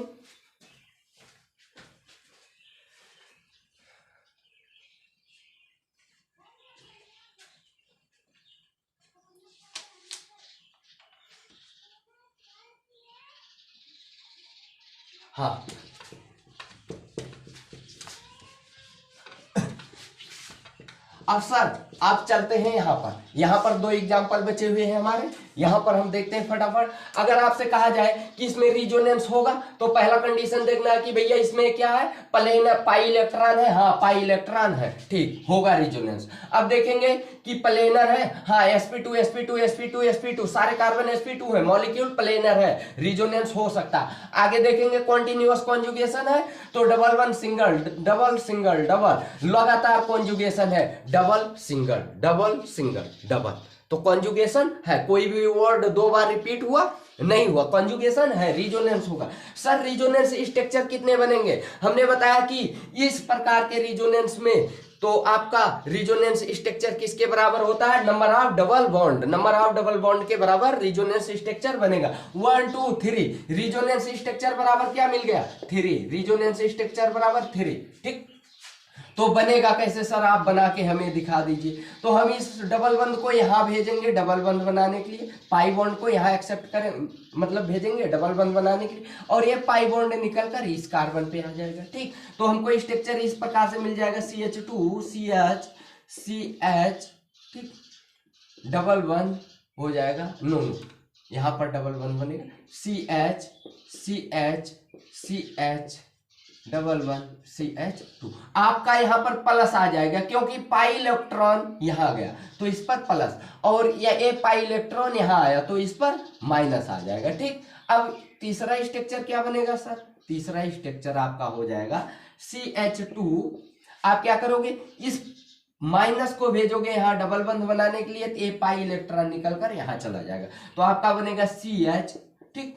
हाँ, अब सर आप चलते हैं यहाँ पर 2 एग्जाम्पल बचे हुए हैं हमारे। यहाँ पर हम देखते हैं फटाफट। अगर आपसे कहा जाए कि इसमें रिजोनेंस होगा तो पहला कंडीशन देखना है कि भैया इसमें क्या है, प्लेनर पाई इलेक्ट्रॉन है, हाँ पाई इलेक्ट्रॉन है, ठीक होगा रिजोनेंस। अब देखेंगे कि प्लेनर है, हाँ sp2 sp2 sp2 sp2 सारे कार्बन sp2 है, मॉलिक्यूल प्लेनर है, रिजोनेंस हो सकता है। आगे देखेंगे कॉन्टिन्यूअस कॉन्जुगेशन है तो double one single double single double, लगातार कॉन्जुगेशन है, double single double single double, तो कॉन्जुगेशन है। कोई भी वर्ड 2 बार रिपीट हुआ नहीं हुआ, कॉन्जुगेशन है, रिजोनेंस होगा। सर रिजोनेंस स्ट्रक्चर कितने बनेंगे, हमने बताया कि इस प्रकार के रिजोनेंस में तो आपका रिजोनेंस स्ट्रक्चर किसके बराबर होता है? Number of double bond, number of double bond के बराबर रिजोनेंस स्ट्रक्चर बनेगा। 1 2 3 रिजोनेंस स्ट्रक्चर बराबर क्या मिल गया? 3, रिजोनेंस स्ट्रक्चर बराबर 3। ठीक, तो बनेगा कैसे सर? आप बना के हमें दिखा दीजिए। तो हम इस डबल बंद को यहाँ भेजेंगे डबल बंद बनाने के लिए, पाई बॉन्ड को यहाँ एक्सेप्ट करें, मतलब भेजेंगे डबल बंद बनाने के लिए, और ये पाई बॉन्ड निकल कर इस कार्बन पे आ जाएगा। ठीक, तो हमको स्ट्रक्चर इस प्रकार से मिल जाएगा CH2 CH CH, ठीक, डबल बंद हो जाएगा, नो यहाँ पर डबल बंद बनेगा, CH CH CH double one CH2। आपका यहाँ पर प्लस आ जाएगा क्योंकि पाई इलेक्ट्रॉन यहाँ गया तो इस पर प्लस, और ये पाई इलेक्ट्रॉन यहाँ आया तो इस पर माइनस आ जाएगा। ठीक, अब तीसरा स्ट्रक्चर क्या बनेगा सर? तीसरा स्ट्रक्चर आपका हो जाएगा CH2। आप क्या करोगे? इस माइनस को भेजोगे यहाँ डबल बंद बनाने के लिए, तो पाई इलेक्ट्रॉन निकल कर यहाँ चला जाएगा, तो आपका बनेगा CH, ठीक,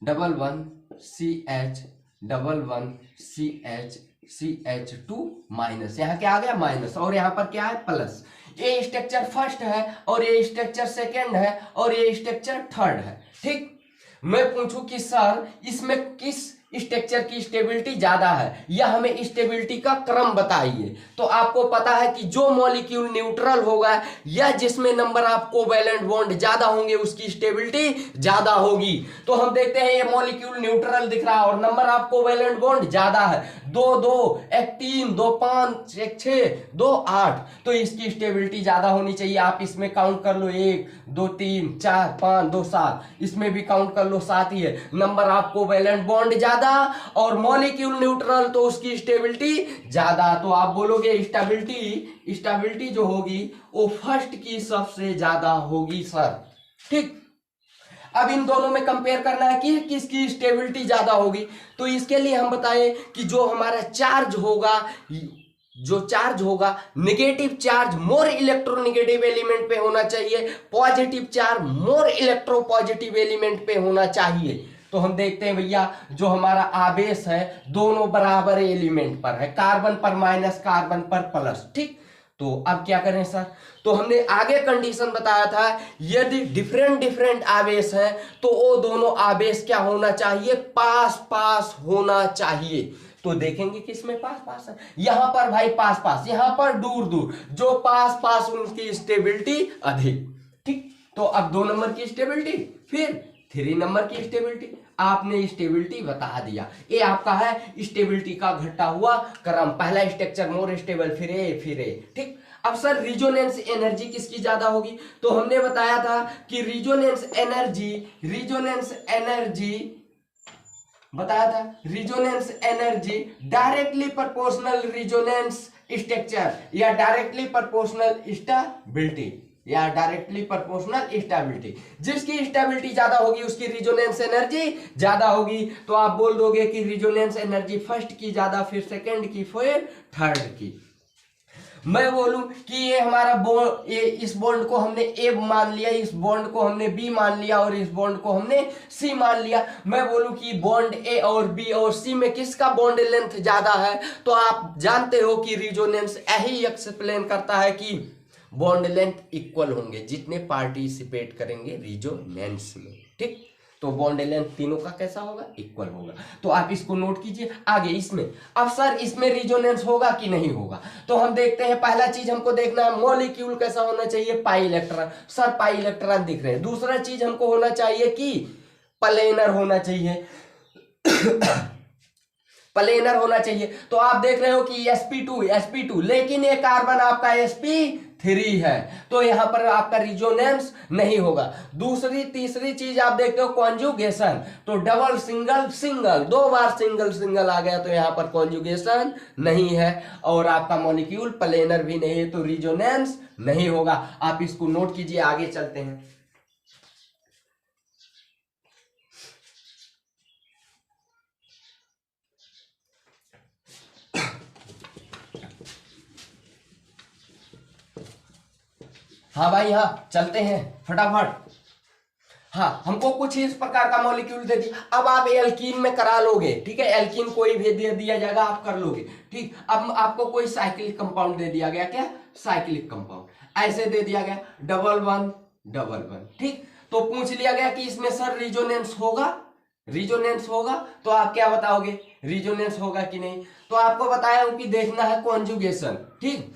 double one CH double one CH CH2 minus, यहाँ क्या आ गया? माइनस, और यहाँ पर क्या है? प्लस। ये स्ट्रक्चर फर्स्ट है और ये स्ट्रक्चर सेकंड है और ये स्ट्रक्चर थर्ड है। ठीक, मैं पूछूं कि सर इसमें किस स्ट्रक्चर की स्टेबिलिटी ज्यादा है, या हमें स्टेबिलिटी का क्रम बताइए। तो आपको पता है कि जो मॉलिक्यूल न्यूट्रल होगा या जिसमें नंबर ऑफ कोवैलेंट बॉन्ड ज्यादा होंगे उसकी स्टेबिलिटी ज्यादा होगी। तो हम देखते हैं ये मॉलिक्यूल न्यूट्रल दिख रहा है और नंबर ऑफ कोवैलेंट बॉन्ड ज्यादा है, 2 2 1 3 2 5 1 6 2 8, तो इसकी स्टेबिलिटी ज्यादा होनी चाहिए। आप इसमें काउंट कर लो, 1 2 3 4 5 2 7, इसमें भी काउंट कर लो, 7 ही है। नंबर ऑफ कोवैलेंट बॉन्ड ज्यादा और मॉलिक्यूल न्यूट्रल तो उसकी स्टेबिलिटी ज्यादा। तो आप बोलोगे स्टेबिलिटी जो होगी वो फर्स्ट की सबसे ज्यादा होगी सर। ठीक, अब इन दोनों में कंपेयर करना है कि किसकी स्टेबिलिटी ज्यादा होगी। तो इसके लिए हम बताएं कि जो हमारा चार्ज होगा negative charge more electronegative element पे होना चाहिए, positive charge more electropositive element पे होना चाहिए। तो हम देखते हैं भैया जो हमारा आवेश है दोनों बराबर एलिमेंट पर है, कार्बन पर माइनस कार्बन पर प्लस। ठीक, तो अब क्या करें सर? तो हमने आगे कंडीशन बताया था यदि डिफरेंट आवेश है तो वो दोनों आवेश क्या होना चाहिए? पास पास होना चाहिए। तो देखेंगे किसमें पास पास है, यहां पर भाई पास पास, यहां पर दूर दूर, जो पास पास उनकी स्टेबिलिटी अधिक। ठीक, तो अब 2 नंबर की स्टेबिलिटी, फिर 3 नंबर की स्टेबिलिटी, आपने स्टेबिलिटी बता दिया। ये आपका है स्टेबिलिटी का घटा हुआ क्रम, पहला स्ट्रक्चर मोर स्टेबल, फिर ए। ठीक, अब सर रिजोनेंस एनर्जी किसकी ज्यादा होगी? तो हमने बताया था कि resonance energy directly proportional resonance structure या डायरेक्टली प्रोपोर्शनल स्टेबिलिटी या डायरेक्टली प्रोपोर्शनल स्टेबिलिटी, जिसकी स्टेबिलिटी ज्यादा होगी उसकी रिजोनेंस एनर्जी ज्यादा होगी। तो आप बोल दोगे कि रिजोनेंस एनर्जी फर्स्ट की ज्यादा, फिर सेकंड की, फिर थर्ड की। मैं बोलूं कि ये हमारा बॉन्ड, इस बॉन्ड को हमने ए मान लिया, इस बॉन्ड को हमने बी मान लिया और इस बॉन्ड को हमने सी मान लिया। मैं बोलूं कि बॉन्ड ए और बी और सी में किसका बॉन्ड लेंथ ज्यादा है, तो आप जानते हो कि रिजोनेंस यही एक्सप्लेन करता है कि बॉन्ड लेंथ इक्वल होंगे जितने पार्टिसिपेट करेंगे रिजोनेंस में। ठीक, तो बॉन्ड लेंथ तीनों का कैसा होगा? इक्वल होगा। तो आप इसको नोट कीजिए आगे इसमें। अब सर इसमें रिजोनेंस होगा कि नहीं होगा? तो हम देखते हैं, पहला चीज हमको देखना है मॉलिक्यूल कैसा होना चाहिए? Pi electron. Sir pi electron दिख रहे हैं। दूसरा चीज हमको होना चाहिए कि प्लेनर होना चाहिए प्लेनर होना चाहिए। तो आप देख रहे हो कि sp2 लेकिन ये कार्बन आपका sp3 है, तो यहां पर आपका रिजोनेंस नहीं होगा। तीसरी चीज आप देखते हो कॉन्जुगेशन, तो डबल सिंगल 2 बार सिंगल आ गया तो यहां पर कॉन्जुगेशन नहीं है, और आपका मॉलिक्यूल प्लेनर भी नहीं है तो रिजोनेंस नहीं होगा। आप इसको नोट कीजिए, आगे चलते हैं। हाँ भाई, हाँ चलते हैं फटाफट। हाँ, हमको कुछ इस प्रकार का मॉलिक्यूल दे दिया, अब आप एल्कीन में करा लोगे, ठीक है, एल्कीन कोई भी दे दिया जाएगा आप कर लोगे, ठीक। अब आपको कोई साइक्लिक कंपाउंड दे दिया गया, क्या साइक्लिक कंपाउंड ऐसे दे दिया गया, डबल वन डबल वन, ठीक। तो पूछ लिया गया कि इसमें सर रिजोनेंस होगा, रिजोनेंस होगा, तो आप क्या बताओगे, रिजोनेंस होगा कि नहीं। तो आपको बताया हूं कि देखना है कॉन्जुगेशन, ठीक।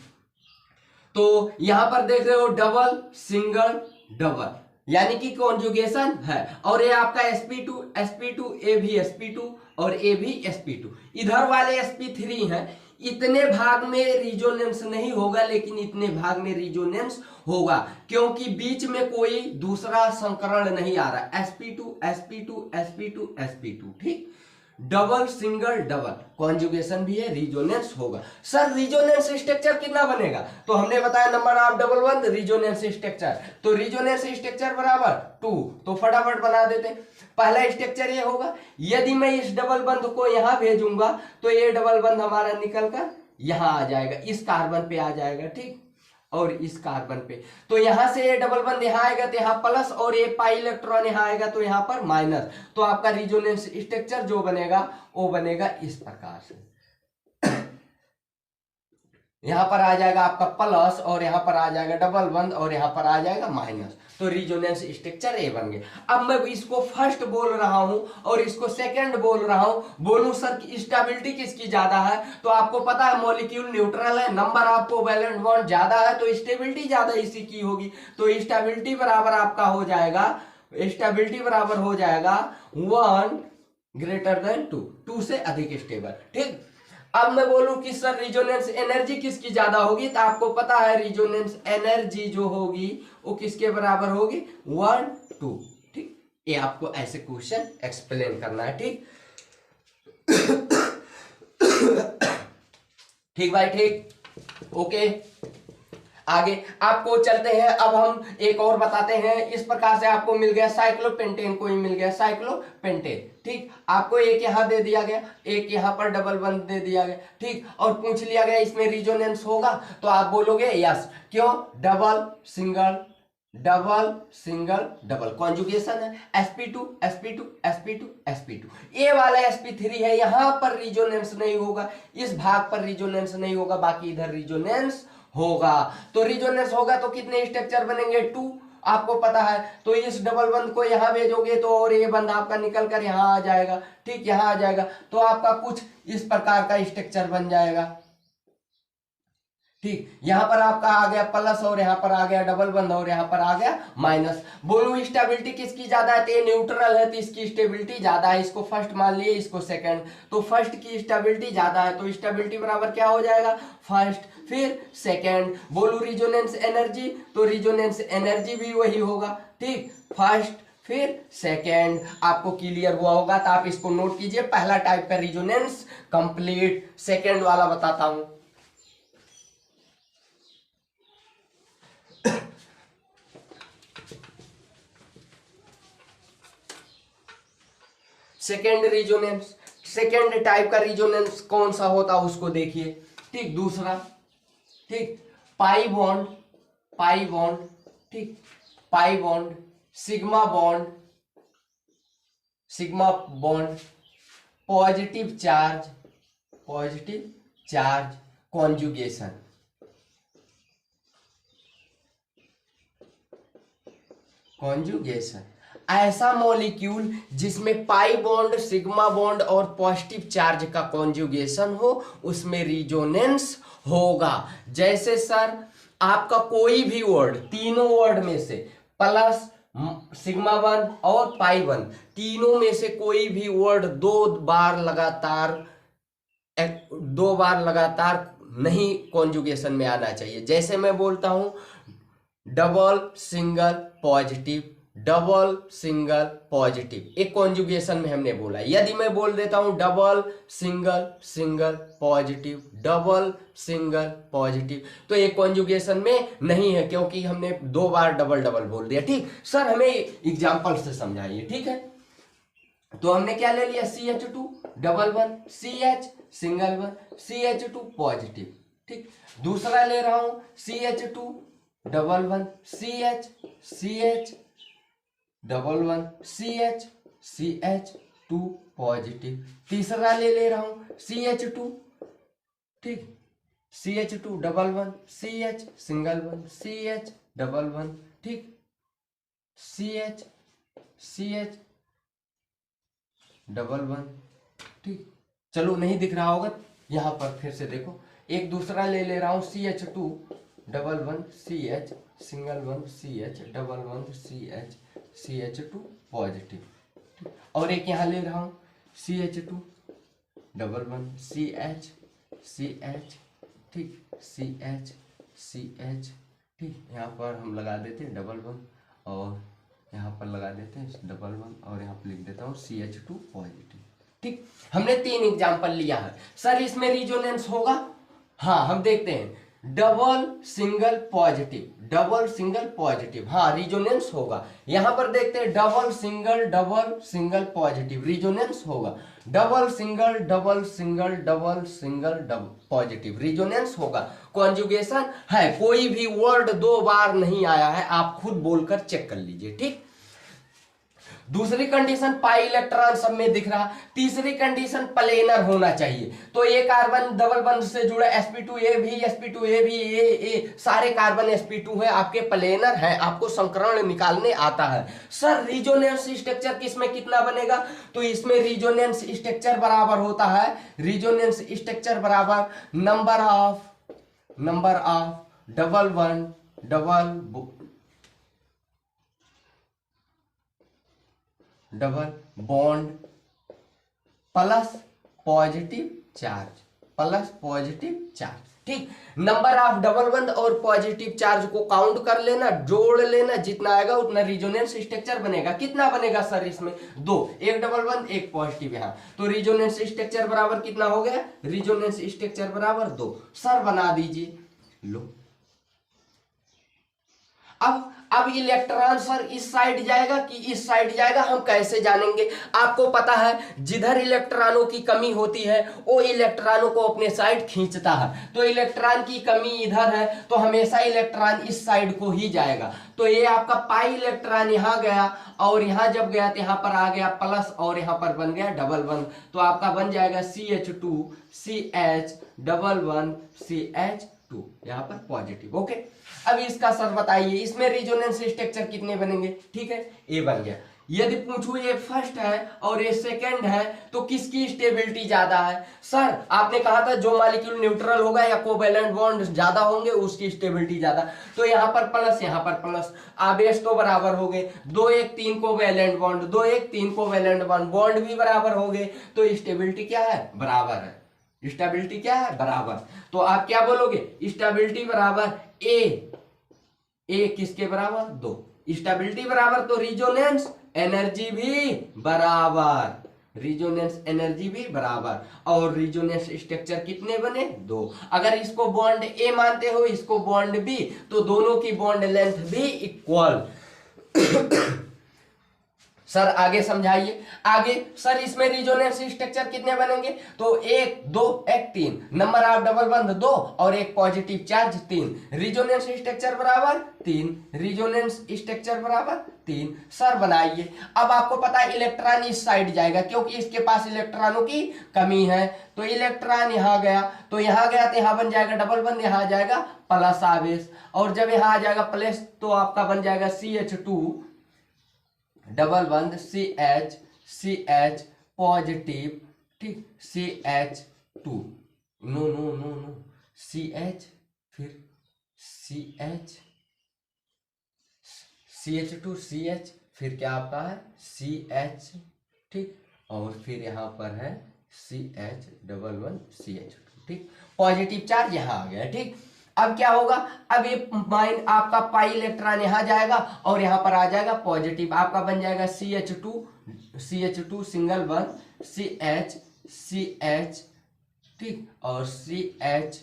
तो यहां पर देख रहे हो डबल सिंगल डबल, यानी कि कॉन्जुगेशन है, और ये आपका sp2 ए भी sp2 और ए भी sp2, इधर वाले sp3 हैं, इतने भाग में रिजोनेंस नहीं होगा, लेकिन इतने भाग में रिजोनेंस होगा, क्योंकि बीच में कोई दूसरा संकरण नहीं आ रहा, sp2 sp2 sp2 sp2, ठीक। डबल सिंगल डबल कॉन्जुगेशन भी है, रिजोनेंस होगा। सर रिजोनेंस स्ट्रक्चर कितना बनेगा, तो हमने बताया number of double one resonance structure, तो रिजोनेंस स्ट्रक्चर बराबर 2, तो फटाफट बना देते। पहला स्ट्रक्चर ये होगा, यदि मैं इस डबल बंध को यहां भेजूंगा तो ये डबल बंध हमारा निकल कर यहां आ जाएगा, इस कार्बन पे आ जाएगा, ठीक, और इस कार्बन पे, तो यहां से ये डबल बंध यहां आएगा तो यहां प्लस, और ये पाई इलेक्ट्रॉन यहां आएगा तो यहां पर माइनस, तो आपका रिजोनेंस स्ट्रक्चर जो बनेगा वो बनेगा इस प्रकार से, यहां पर आ जाएगा आपका प्लस, और यहां पर आ जाएगा डबल बंध, और यहां पर आ जाएगा माइनस, तो रिजोनेंस स्ट्रक्चर ए बन गया। अब मैं इसको फर्स्ट बोल रहा हूं और इसको सेकंड बोल रहा हूं, बोलूं सर की स्टेबिलिटी किसकी ज्यादा है, तो आपको पता है मॉलिक्यूल न्यूट्रल है, नंबर ऑफ कोवैलेंट बॉन्ड ज्यादा है, तो स्टेबिलिटी ज्यादा इसी की होगी, तो स्टेबिलिटी बराबर आपका हो जाएगा, स्टेबिलिटी बराबर हो जाएगा 1 ग्रेटर देन 2, 2 से अधिक स्टेबल, ठीक। अब मैं बोलूं कि सर रिजोनेंस एनर्जी किसकी ज्यादा होगी, तो आपको पता है रिजोनेंस एनर्जी जो होगी वो किसके बराबर होगी, 1 2, ठीक। ये आपको ऐसे क्वेश्चन एक्सप्लेन करना है, ठीक। ठीक भाई, ठीक, ओके। आगे आपको चलते हैं, अब हम एक और बताते हैं, इस प्रकार से आपको मिल गया साइक्लोपेंटेन, कोई मिल गया साइक्लोपेंटेन, ठीक। आपको एक यहां दे दिया गया, एक यहां पर डबल बंद दे दिया गया, ठीक, और पूछ लिया गया इसमें रिजोनेंस होगा, तो आप बोलोगे यस, क्यों, double single double single double conjugation है, sp2 sp2 sp2 sp2, ए वाला sp3 है, यहां पर रिजोनेंस नहीं होगा, इस भाग पर रिजोनेंस नहीं होगा, बाकी इधर रिजोनेंस होगा, तो रिजोनेंस होगा तो कितने स्ट्रक्चर बनेंगे, 2, आपको पता है, तो इस डबल बंद को यहां भेजोगे तो और ये बंद आपका निकल कर यहां आ जाएगा, ठीक, यहां आ जाएगा, तो आपका कुछ इस प्रकार का स्ट्रक्चर बन जाएगा, ठीक। यहां पर आपका आ गया प्लस, और यहां पर आ गया डबल बंद, और यहां पर आ गया माइनस। बोलो स्टेबिलिटी किसकी ज्यादा है, तो ये न्यूट्रल है तो इसकी स्टेबिलिटी ज्यादा है, इसको फर्स्ट मान लिए, इसको सेकंड, तो फर्स्ट की स्टेबिलिटी ज्यादा है, तो स्टेबिलिटी बराबर क्या हो जाएगा, फर्स्ट फिर सेकंड। बोलो रिजोनेंस एनर्जी, तो रिजोनेंस एनर्जी भी वही होगा, ठीक, फर्स्ट फिर सेकेंड। आपको क्लियर हुआ होगा, तो आप इसको नोट कीजिए, पहला टाइप का रिजोनेंस कंप्लीट, सेकेंड वाला बताता हूं। सेकेंड रिजोनेंस, सेकेंड टाइप का रिजोनेंस कौन सा होता है उसको देखिए, ठीक, दूसरा, ठीक, पाई बॉन्ड, पाई बॉन्ड, ठीक, pi bond, sigma bond, sigma bond, positive charge, positive charge conjugation, conjugation, ऐसा मॉलिक्यूल जिसमें पाई बॉन्ड, सिग्मा बॉन्ड और पॉजिटिव चार्ज का कॉन्जुगेशन हो, उसमें रिजोनेंस होगा। जैसे सर आपका कोई भी वर्ड, तीनों वर्ड में से प्लस, सिग्मा वन और पाई वन, तीनों में से कोई भी वर्ड दो बार लगातार नहीं कॉन्जुगेशन में आना चाहिए। जैसे मैं बोलता हूं double single positive, double single positive, एक कॉन्जुगेशन में हमने बोला। यदि मैं बोल देता हूं double single single positive, double single positive, तो ये कॉन्जुगेशन में नहीं है, क्योंकि हमने 2 बार डबल डबल बोल दिया, ठीक। सर हमें एग्जांपल से समझाइए, ठीक है। तो हमने क्या ले लिया, CH2 double one, CH single one, CH2 positive, ठीक। दूसरा ले रहा हूं CH2 double one, CH double one CH2 positive. तीसरा ले रहा हूं CH2, ठीक, CH2 double one CH single one CH double one, ठीक, CH डबल वन, ठीक। चलो नहीं दिख रहा होगा, यहां पर फिर से देखो, एक दूसरा ले रहा हूं CH2 double one CH single one CH double one CH2 positive, और एक यहाँ ले रहा हूं CH2 डबल वन CH ठीक, CH ठीक, यहाँ पर हम लगा देते हैं डबल वन, और यहाँ पर लगा देते हैं डबल वन, और यहाँ पर लिख देता हूँ CH2 पॉजिटिव, ठीक। हमने 3 एग्जाम्पल लिया है। सर इसमें रिजोनेंस होगा? हाँ, हम देखते हैं, डबल सिंगल पॉजिटिव, हाँ रिजोनेंस होगा। यहां पर देखते हैं डबल सिंगल पॉजिटिव, रिजोनेंस होगा। डबल सिंगल पॉजिटिव, रिजोनेंस होगा। कॉन्जुगेशन है, कोई भी वर्ड 2 बार नहीं आया है, आप खुद बोलकर चेक कर लीजिए, ठीक। दूसरी कंडीशन पाई इलेक्ट्रॉन सब में दिख रहा। तीसरी कंडीशन प्लेनर होना चाहिए, तो ये कार्बन डबल बंध से जुड़ा sp2a भी ए सारे कार्बन sp2 है, आपके प्लेनर है, आपको संकरण निकालने आता है। सर रिजोनेंस स्ट्रक्चर किसमें कितना बनेगा? तो इसमें रिजोनेंस स्ट्रक्चर बराबर होता है, रिजोनेंस स्ट्रक्चर बराबर number of double bond plus positive charge, ठीक। नंबर ऑफ डबल बंद और पॉजिटिव चार्ज को काउंट कर लेना, जोड़ लेना, जितना आएगा उतना रिजोनेंस स्ट्रक्चर बनेगा। कितना बनेगा सर इसमें? 2, एक डबल बंद एक पॉजिटिव यहाँ, तो रिजोनेंस स्ट्रक्चर बराबर कितना हो गया? रिजोनेंस स्ट्रक्चर बराबर 2। सर बना दीजिए, लो। अब इलेक्ट्रॉन सर इस साइड जाएगा कि इस साइड जाएगा, हम कैसे जानेंगे? आपको पता है जिधर इलेक्ट्रॉनों की कमी होती है वो इलेक्ट्रॉनों को अपने साइड खींचता है, तो इलेक्ट्रॉन की कमी इधर है तो हमेशा इलेक्ट्रॉन इस साइड को ही जाएगा। तो ये आपका पाई इलेक्ट्रॉन यहाँ गया, और यहाँ जब गया तो यहाँ पर आ गया प्लस, और यहाँ पर बन गया डबल वन, तो आपका बन जाएगा CH2 CH double one CH2, यहाँ पर पॉजिटिव, ओके। अब इसका सर बताइए, इसमें रिजोनेंस स्ट्रक्चर कितने बनेंगे? ठीक है, ए बन गया। यदि पूछूं ये फर्स्ट है और ये सेकंड है तो किसकी स्टेबिलिटी ज्यादा है? सर आपने कहा था जो मॉलिक्यूल न्यूट्रल होगा या कोवैलेंट बॉन्ड ज्यादा होंगे उसकी स्टेबिलिटी ज्यादा, तो यहाँ पर प्लस यहाँ पर प्लस, आवेश तो बराबर हो गए, 2 1 3 कोवैलेंट बॉन्ड, 2 1 3 कोवैलेंट बॉन्ड भी बराबर हो गए, तो स्टेबिलिटी क्या है? बराबर है। स्टेबिलिटी क्या है? बराबर। तो आप क्या बोलोगे? स्टेबिलिटी बराबर ए किसके बराबर? 2। स्टेबिलिटी बराबर तो रिजोनेंस एनर्जी भी बराबर, और रिजोनेंस स्ट्रक्चर कितने बने? 2। अगर इसको बॉन्ड ए मानते हो, इसको बॉन्ड बी, तो दोनों की बॉन्ड लेंथ भी इक्वल। सर आगे समझाइए। आगे सर इसमें रिजोनेंस स्ट्रक्चर कितने बनेंगे? तो 1 2 1 3, नंबर ऑफ डबल बंध 2 और एक पॉजिटिव चार्ज 3, रिजोनेंस स्ट्रक्चर बराबर 3, रिजोनेंस स्ट्रक्चर बराबर 3। सर बनाइए। अब आपको पता है इलेक्ट्रॉन इस साइड जाएगा क्योंकि इसके पास इलेक्ट्रॉनों की कमी है, तो इलेक्ट्रॉन यहाँ गया, तो यहाँ गया तो यहाँ बन जाएगा डबल बंध, यहाँ आ जाएगा प्लस आवेश, और जब यहाँ आ जाएगा प्लस तो आपका बन जाएगा CH2 डबल बंद CH पॉजिटिव, ठीक, CH2 नो CH, फिर CH2 CH, फिर क्या आपका है CH, ठीक, और फिर यहाँ पर है CH डबल वन CH2, ठीक, पॉजिटिव चार्ज यहाँ आ गया, ठीक। अब क्या होगा? अब ये माइन आपका पाई इलेक्ट्रॉन यहाँ जाएगा और यहाँ पर आ जाएगा पॉजिटिव, आपका बन जाएगा CH2 सिंगल वन CH, ठीक, और CH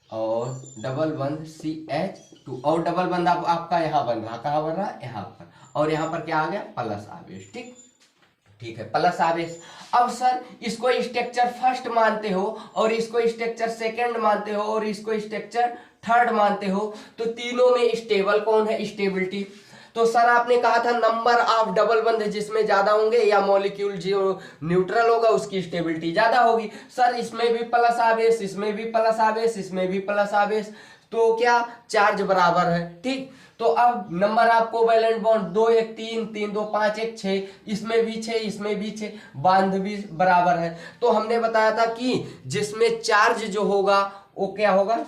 और डबल बंद CH2, और डबल बंद आपका यहाँ बन रहा, कहाँ बन रहा? यहाँ पर, और यहाँ पर क्या आ गया? प्लस आवेश, ठीक, ठीक है, प्लस आवेश। अब सर इसको स्ट्रक्चर फर्स्ट मानते हो और इसको स्ट्रक्चर सेकंड मानते हो और इसको स्ट्रक्चर थर्ड मानते हो, तो तीनों में स्टेबल कौन है? स्टेबिलिटी तो सर आपने कहा था नंबर ऑफ डबल बंध जिसमें ज्यादा होंगे या मॉलिक्यूल जो न्यूट्रल होगा उसकी स्टेबिलिटी ज्यादा होगी। सर इसमें भी प्लस आवेश, इसमें भी प्लस आवेश, इसमें भी प्लस आवेश, तो क्या चार्ज बराबर है। ठीक, तो अब नंबर ऑफ कोवैलेंट बॉन्ड 2 1 3 3 2 5 1 6, इसमें भी 6, इसमें भी 6, बांध भी बराबर है। तो हमने बताया था कि जिसमें चार्ज जो होगा वो क्या होगा,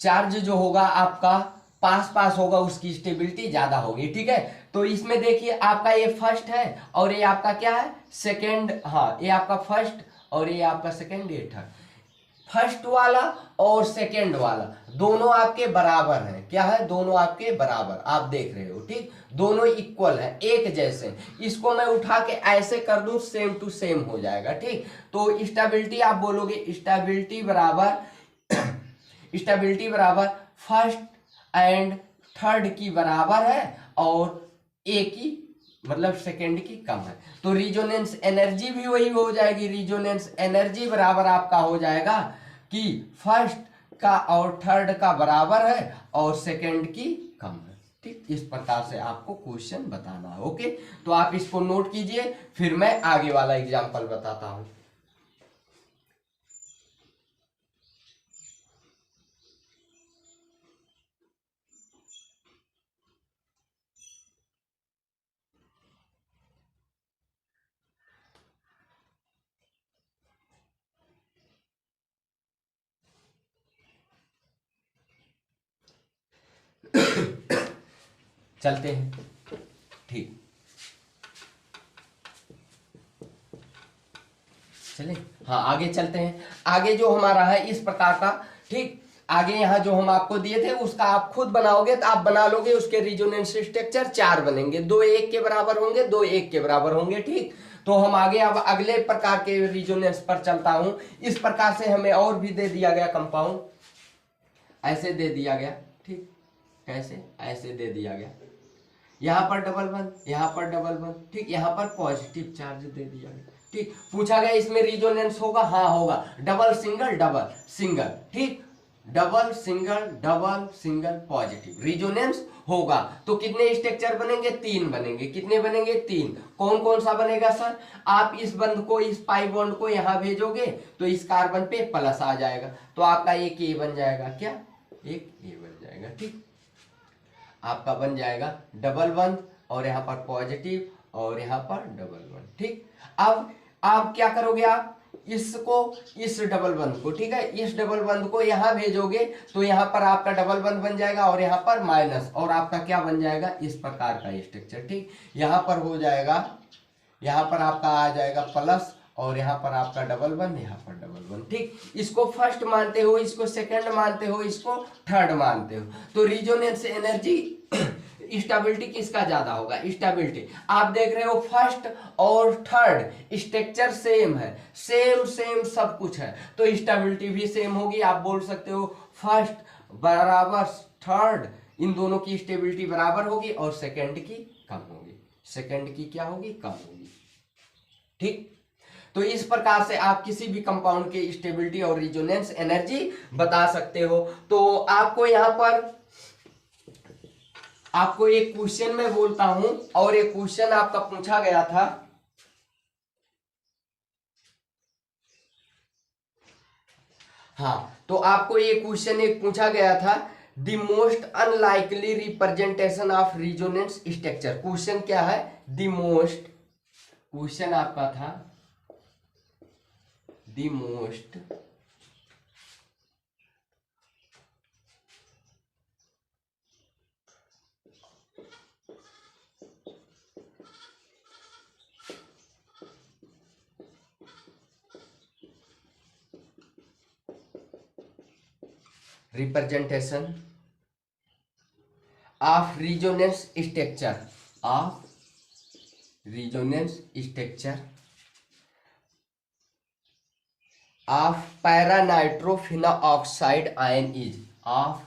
चार्ज जो होगा आपका पास पास होगा उसकी स्टेबिलिटी ज्यादा होगी। ठीक है, तो इसमें देखिए आपका ये फर्स्ट है और ये आपका क्या है सेकंड, हाँ ये आपका फर्स्ट और ये आपका सेकंड, ये थर्ड। फर्स्ट वाला और सेकंड वाला दोनों आपके बराबर हैं, क्या है दोनों आपके बराबर, आप देख रहे हो। ठीक, दोनों इक्वल है, एक जैसे। इसको मैं उठा के ऐसे कर दूं सेम टू सेम हो जाएगा। ठीक, तो स्टेबिलिटी आप बोलोगे स्टेबिलिटी बराबर स्टेबिलिटी बराबर फर्स्ट एंड थर्ड की बराबर है और ए की मतलब सेकेंड की कम है। तो रिजोनेंस एनर्जी भी वही हो जाएगी, रिजोनेंस एनर्जी बराबर आपका हो जाएगा कि फर्स्ट का और थर्ड का बराबर है और सेकेंड की कम है। ठीक, इस प्रकार से आपको क्वेश्चन बताना है। ओके, तो आप इसको नोट कीजिए, फिर मैं आगे वाला एग्जांपल बताता हूं। चलते हैं। ठीक, चले, हाँ आगे चलते हैं। आगे जो हमारा है इस प्रकार का। ठीक, आगे यहाँ जो हम आपको दिए थे उसका आप खुद बनाओगे तो आप बना लोगे, उसके रिजोनेंस स्ट्रक्चर 4 बनेंगे, 2 1 के बराबर होंगे, 2 1 के बराबर होंगे। ठीक, तो हम आगे अब अगले प्रकार के रिजोनेंस पर चलता हूं। इस प्रकार से हमें और भी दे दिया गया कंपाउंड, ऐसे दे दिया गया। ठीक, कैसे, ऐसे दे दिया गया, यहाँ पर डबल बंद, यहाँ पर डबल बंद। ठीक, यहाँ पर पॉजिटिव चार्ज दे दिया गया। ठीक, पूछा गया इसमें रिजोनेंस होगा, हाँ होगा, डबल सिंगल डबल सिंगल। ठीक, डबल सिंगल पॉजिटिव रिजोनेंस होगा। तो कितने स्ट्रक्चर बनेंगे, 3 बनेंगे। कितने बनेंगे, 3। कौन कौन सा बनेगा सर, आप इस बंध को, इस पाई बॉन्ड को यहां भेजोगे तो इस कार्बन पे प्लस आ जाएगा, तो आपका एक ए बन जाएगा, क्या एक ए बन जाएगा। ठीक, आपका बन जाएगा डबल बंध और यहाँ पर पॉजिटिव और यहाँ पर डबल बंध। ठीक, अब आप क्या करोगे, आप इसको, इस डबल बंध को, ठीक है, इस डबल बंध को यहाँ भेजोगे तो यहाँ पर आपका डबल बंध बन जाएगा और यहाँ पर माइनस, और आपका क्या बन जाएगा इस प्रकार का स्ट्रक्चर। ठीक, यहाँ पर हो जाएगा, यहाँ पर आपका आ जाएगा प्लस और यहाँ पर आपका डबल बंध, यहाँ पर डबल बंध। ठीक, इसको फर्स्ट मानते हो, इसको सेकंड मानते हो, इसको थर्ड मानते हो। तो रिजोनेंस एनर्जी स्टेबिलिटी किसका ज्यादा होगा, स्टेबिलिटी। आप देख रहे हो फर्स्ट और थर्ड स्ट्रक्चर सेम है, सेम सेम सब कुछ है, तो स्टेबिलिटी भी सेम होगी। आप बोल सकते हो फर्स्ट बराबर थर्ड, इन दोनों की स्टेबिलिटी बराबर होगी और सेकंड की कम होगी, सेकंड की क्या होगी, कम होगी। ठीक, तो इस प्रकार से आप किसी भी कंपाउंड के स्टेबिलिटी और रिजोनेंस एनर्जी बता सकते हो। तो आपको यहां पर आपको एक क्वेश्चन मैं बोलता हूं और एक क्वेश्चन आपका पूछा गया था। हाँ, तो आपको ये क्वेश्चन एक पूछा गया था, the most unlikely representation of resonance structure. Question क्या है, द मोस्ट, क्वेश्चन आपका था the most representation of resonance structure of para-nitrophena oxide ion is of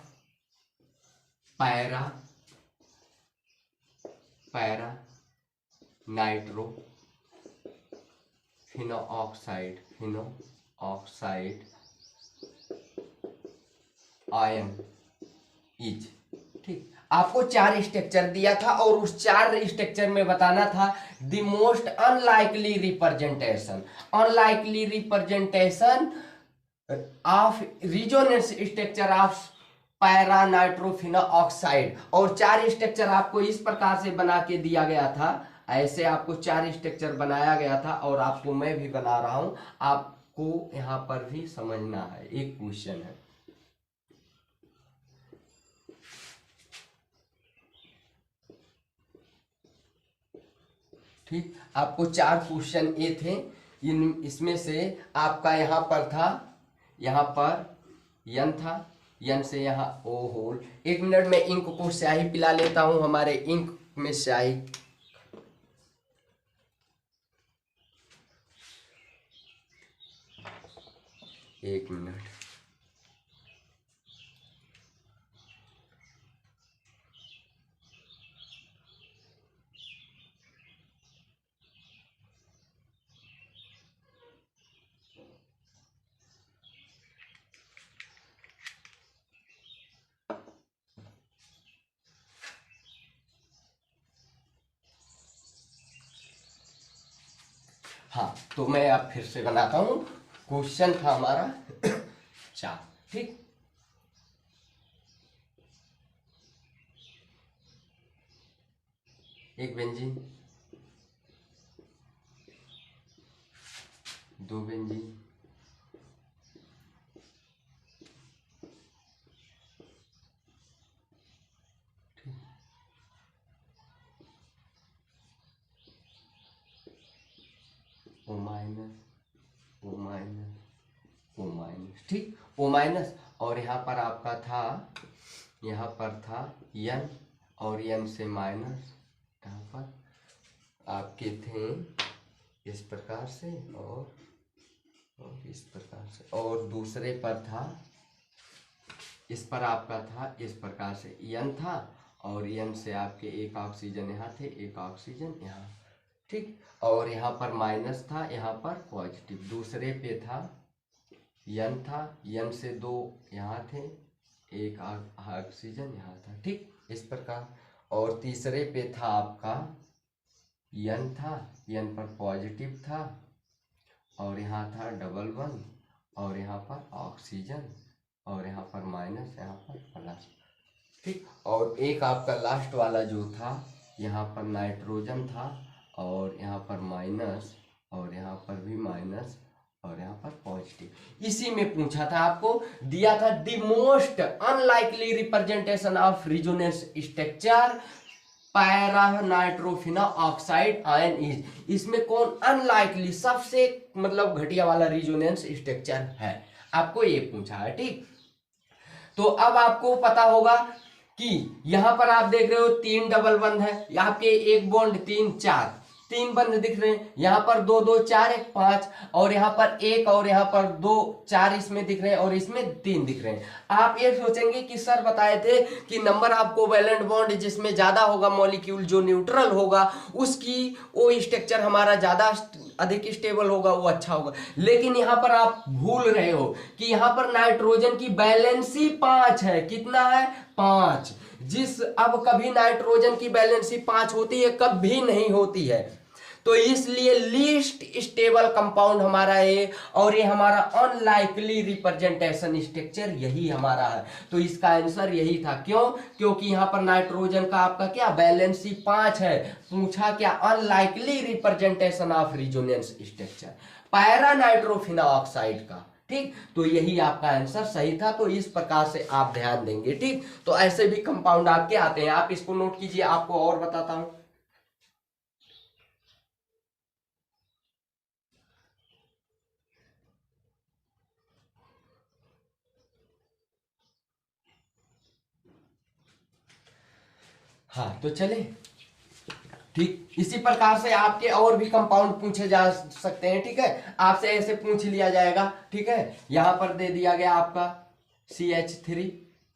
para-nitrophena oxide ion is. ठीक, आपको 4 स्ट्रक्चर दिया था और उस 4 स्ट्रक्चर में बताना था the most unlikely representation of resonance structure of para nitrophenoxide. और 4 स्ट्रक्चर आपको इस प्रकार से बना के दिया गया था, ऐसे आपको 4 स्ट्रक्चर बनाया गया था और आपको मैं भी बना रहा हूं, आपको यहां पर भी समझना है। एक क्वेश्चन है, ठीक, आपको 4 क्वेश्चन ये थे, इसमें से आपका यहां पर था, यहां पर यन था, यन से यहाँ ओ होल। 1 मिनट में इंक को स्याही पिला लेता हूं, हमारे इंक में स्याही। एक मिनट। हाँ, तो मैं अब फिर से बनाता हूं। क्वेश्चन था हमारा 4, ठीक। एक बेंजीन, 2 बेंजीन, 'O', ठीक, O-, और यहाँ पर आपका था, यहाँ पर था यन, और यन से माइनस, यहाँ पर आपके थे इस प्रकार से और इस प्रकार से, और दूसरे पर था, इस पर आपका था इस प्रकार से यन था, और यन से आपके एक ऑक्सीजन यहाँ थे, एक ऑक्सीजन यहाँ, ठीक। और यहाँ पर माइनस था, यहाँ पर पॉजिटिव। दूसरे पे था यन था, यन से 2 यहाँ थे, एक ऑक्सीजन यहाँ था, ठीक, इस प्रकार। और तीसरे पे था आपका यन था, यन पर पॉजिटिव था, और यहाँ था डबल वन, और यहाँ पर ऑक्सीजन, और यहाँ पर माइनस, यहाँ पर प्लस, ठीक। और एक आपका लास्ट वाला जो था, यहाँ पर नाइट्रोजन था, और यहाँ पर माइनस, और यहाँ पर भी माइनस, और यहाँ पर पॉजिटिव। इसी में पूछा था, आपको दिया था the most unlikely representation of resonance structure para nitrophenoxide ion is. इसमें कौन अनलाइकली, सबसे मतलब घटिया वाला रिजोनेंस स्ट्रक्चर है, आपको ये पूछा है, ठीक। तो अब आपको पता होगा कि यहां पर आप देख रहे हो 3 डबल बंद है, यहाँ पे 1 बॉन्ड 3 4 3 बंद दिख रहे हैं, यहाँ पर 2 2 4 1 5, और यहाँ पर 1, और यहाँ पर 2 4 इसमें दिख रहे हैं, और इसमें 3 दिख रहे हैं। आप ये सोचेंगे कि सर बताए थे कि नंबर ऑफ कोवैलेंट बॉन्ड जिसमें ज्यादा होगा मॉलिक्यूल, जो न्यूट्रल होगा उसकी वो स्ट्रक्चर हमारा ज्यादा अधिक स्टेबल होगा, वो अच्छा होगा। लेकिन यहाँ पर आप भूल रहे हो कि यहाँ पर नाइट्रोजन की बैलेंसी 5 है। कितना है? 5। अब कभी नाइट्रोजन की बैलेंसी 5 होती है? कभी नहीं होती है। तो इसलिए लीस्ट स्टेबल कंपाउंड हमारा है, और ये हमारा अनलाइकली रिप्रेजेंटेशन स्ट्रक्चर यही हमारा है। तो इसका आंसर यही था। क्यों? क्योंकि यहाँ पर नाइट्रोजन का आपका क्या बैलेंसी 5 है। पूछा क्या? Unlikely representation of resonance structure para nitrophenoxide का, ठीक। तो यही आपका आंसर सही था। तो इस प्रकार से आप ध्यान देंगे, ठीक। तो ऐसे भी कंपाउंड आपके आते हैं, आप इसको नोट कीजिए। आपको और बताता हूं, हाँ तो चले, ठीक। इसी प्रकार से आपके और भी कंपाउंड पूछे जा सकते हैं, ठीक है। आपसे ऐसे पूछ लिया जाएगा, ठीक है। यहां पर दे दिया गया आपका CH3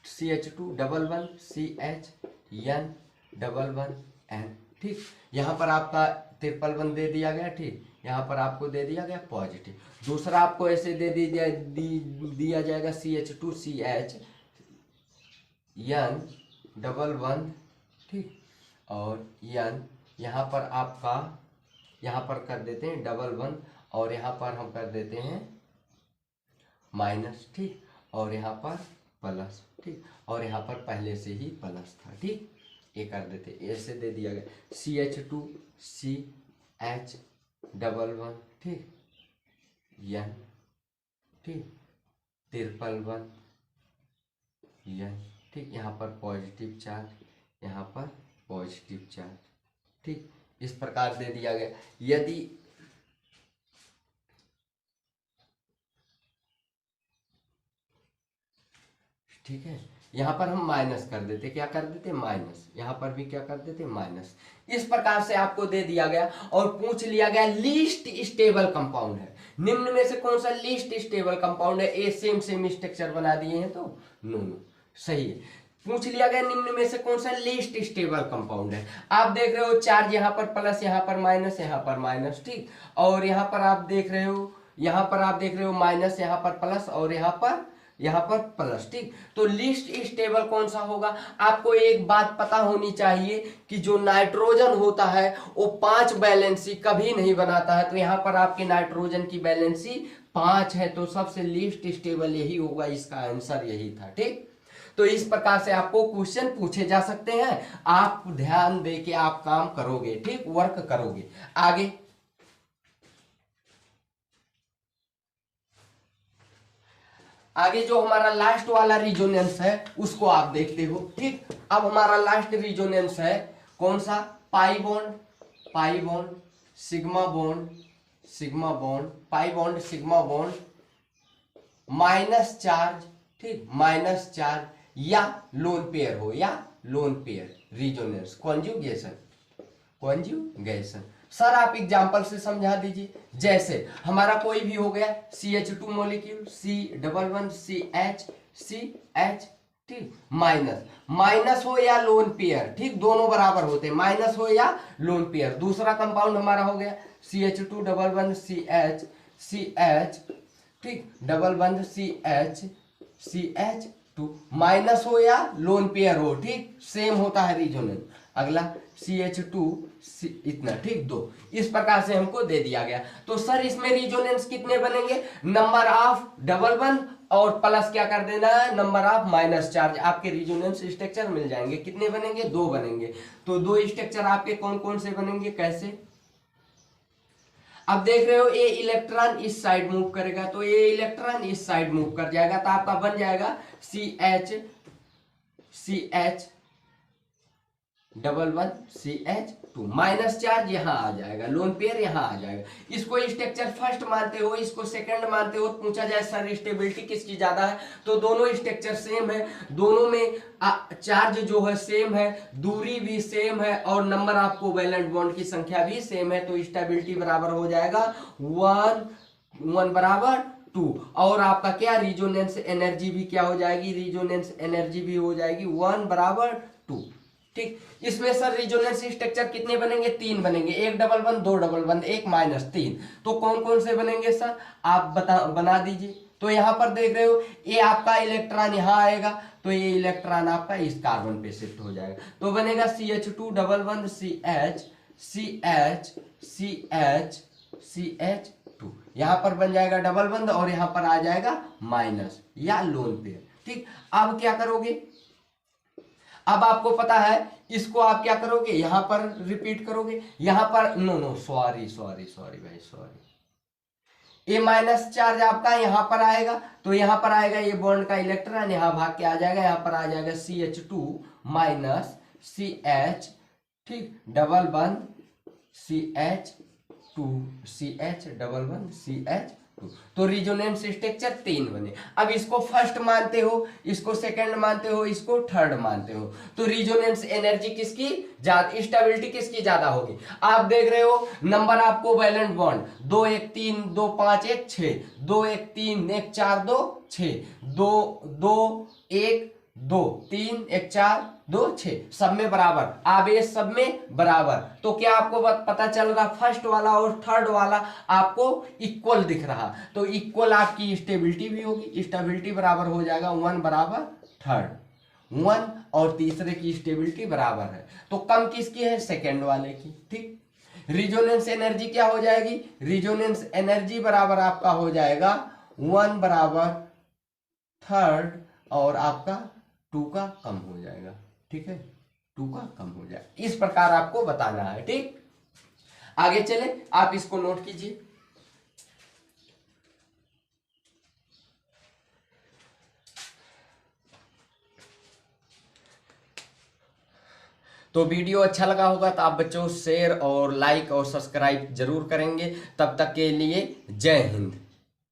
CH2 double one CHN double one N, ठीक। यहां पर आपका 1 दे दिया गया, ठीक। यहां पर आपको दे दिया गया पॉजिटिव। दूसरा आपको ऐसे दे दिया जाएगा CH2 CHN डबल बंद, ठीक, और n यहाँ पर आपका, यहाँ पर कर देते हैं डबल बंद, और यहाँ पर हम कर देते हैं माइनस, ठीक, और यहाँ पर प्लस, ठीक, और यहाँ पर पहले से ही प्लस था, ठीक, ये कर देते, ऐसे दे दिया गया CH2 CH डबल वन, ठीक, n, ठीक, ट्रिपल वन n, ठीक, यहाँ पर पॉजिटिव चार्ज, यहाँ पर पॉजिटिव चार्ज, ठीक, इस प्रकार दे दिया गया। यदि ठीक है, यहाँ पर हम माइनस कर देते, क्या कर देते माइनस, यहाँ पर भी क्या कर देते माइनस। इस प्रकार से आपको दे दिया गया और पूछ लिया गया लीस्ट स्टेबल कंपाउंड है, निम्न में से कौन सा लीस्ट स्टेबल कंपाउंड है। ए सेम सेम स्ट्रक्चर बना दिए हैं तो नो सही है। पूछ लिया गया निम्न में से कौन सा लीस्ट स्टेबल कंपाउंड है। आप देख रहे हो चार्ज यहाँ पर प्लस, यहाँ पर माइनस, यहाँ पर माइनस, ठीक, और यहाँ पर आप देख रहे हो, यहाँ पर आप देख रहे हो माइनस, यहाँ पर प्लस, और यहाँ पर प्लस, ठीक। तो लीस्ट स्टेबल कौन सा होगा। आपको एक बात पता होनी चाहिए कि जो नाइट्रोजन होता है वो 5 वैलेंसी कभी नहीं बनाता है, तो यहाँ पर आपके नाइट्रोजन की वैलेंसी 5 है, तो सबसे लीस्ट स्टेबल यही होगा, इसका आंसर यही था, ठीक। तो इस प्रकार से आपको क्वेश्चन पूछे जा सकते हैं, आप ध्यान दे के आप काम करोगे, ठीक, वर्क करोगे। आगे जो हमारा लास्ट वाला रिजोनेंस है उसको आप देखते हो, ठीक। अब हमारा लास्ट रिजोनेंस है कौन सा, pi bond sigma bond pi bond sigma bond minus charge, ठीक, माइनस चार्ज, या लोन पेयर हो, या lone pair resonance conjugation. Sir आप एग्जांपल से समझा दीजिए। जैसे हमारा कोई भी हो गया CH2 मॉलिक्यूल CH, ठीक, माइनस हो या लोन पेयर, ठीक, दोनों बराबर होते हैं, माइनस हो या लोन पेयर। दूसरा कंपाउंड हमारा हो गया CH2 डबल बंद CH, ठीक, डबल बंद CH2, माइनस हो या लोन पेयर हो, ठीक, सेम होता है रिजोनेंस। अगला CH2 इतना, ठीक, 2। इस प्रकार से हमको दे दिया गया। तो सर इसमें रिजोनेंस कितने बनेंगे, नंबर ऑफ डबल बंद और प्लस क्या कर देना है, नंबर ऑफ माइनस चार्ज, आपके रिजोनेंस स्ट्रक्चर मिल जाएंगे। कितने बनेंगे, 2 बनेंगे। तो 2 स्ट्रक्चर आपके कौन कौन से बनेंगे, कैसे। अब देख रहे हो ये इलेक्ट्रॉन इस साइड मूव करेगा, तो ये इलेक्ट्रॉन इस साइड मूव कर जाएगा, तो आपका बन जाएगा CH double one CH2, minus charge यहाँ आ जाएगा, लोन पेयर यहाँ आ जाएगा। इसको स्ट्रक्चर फर्स्ट मानते हो, इसको सेकंड मानते हो। पूछा जाए सर स्टेबिलिटी किसकी ज्यादा है, तो दोनों स्ट्रक्चर सेम है, दोनों में चार्ज जो है सेम है, दूरी भी सेम है, और नंबर ऑफ कोवैलेंट बॉन्ड की संख्या भी सेम है, तो स्टेबिलिटी बराबर हो जाएगा 1 बराबर 2। और आपका क्या रिजोनेंस एनर्जी भी क्या हो जाएगी, रिजोनेंस एनर्जी भी हो जाएगी 1 बराबर 2, ठीक। इसमें सर रिजोनेंस स्ट्रक्चर कितने बनेंगे, 3 बनेंगे, 1 डबल बंद, 2 डबल बंद, 1 माइनस 3। तो कौन कौन से बनेंगे सर, आप बना दीजिए। तो यहाँ पर देख रहे हो ये आपका इलेक्ट्रॉन यहाँ आएगा, तो ये इलेक्ट्रॉन आपका इस कार्बन पे शिफ्ट हो जाएगा, तो बनेगा CH2 डबल बंद CH2, यहाँ पर बन जाएगा डबल बंद, और यहाँ पर आ जाएगा माइनस या लोन पेयर, ठीक। अब क्या करोगे, अब आपको पता है इसको आप क्या करोगे, यहां पर रिपीट करोगे, यहां पर नो सॉरी भाई सॉरी, ये माइनस चार्ज आपका यहां पर आएगा, तो यहां पर आएगा ये बॉन्ड का इलेक्ट्रॉन, यहां भाग के आ जाएगा, यहां पर आ जाएगा CH2 माइनस CH, ठीक, डबल बंद CH डबल बंद CH2। तो रिजोनेंस स्ट्रक्चर 3 बने। अब इसको फर्स्ट मानते हो, इसको सेकंड मानते हो, इसको थर्ड मानते हो, तो रिजोनेंस एनर्जी किसकी ज्यादा, स्टेबिलिटी किसकी ज्यादा होगी। आप देख रहे हो नंबर आपको वैलेंट बॉन्ड 2 1 3 2 5 1 6, 2 1 3 1 4 2 6, 2 2 1 2 3 1 4 2 6, सब में बराबर, आवेश सब में बराबर। तो क्या आपको पता चल रहा, फर्स्ट वाला और थर्ड वाला आपको इक्वल दिख रहा, तो इक्वल आपकी स्टेबिलिटी भी होगी, स्टेबिलिटी बराबर हो जाएगा 1 बराबर थर्ड, 1 और तीसरे की स्टेबिलिटी बराबर है, तो कम किसकी है, सेकेंड वाले की। ठीक, रिजोनेंस एनर्जी क्या हो जाएगी, रिजोनेंस एनर्जी बराबर आपका हो जाएगा 1 बराबर थर्ड और आपका 2 का कम हो जाएगा। ठीक है, 2 का कम हो जाएगा। इस प्रकार आपको बताना है। ठीक, आगे चले, आप इसको नोट कीजिए। तो वीडियो अच्छा लगा होगा तो आप बच्चों शेयर और लाइक और सब्सक्राइब जरूर करेंगे। तब तक के लिए जय हिंद।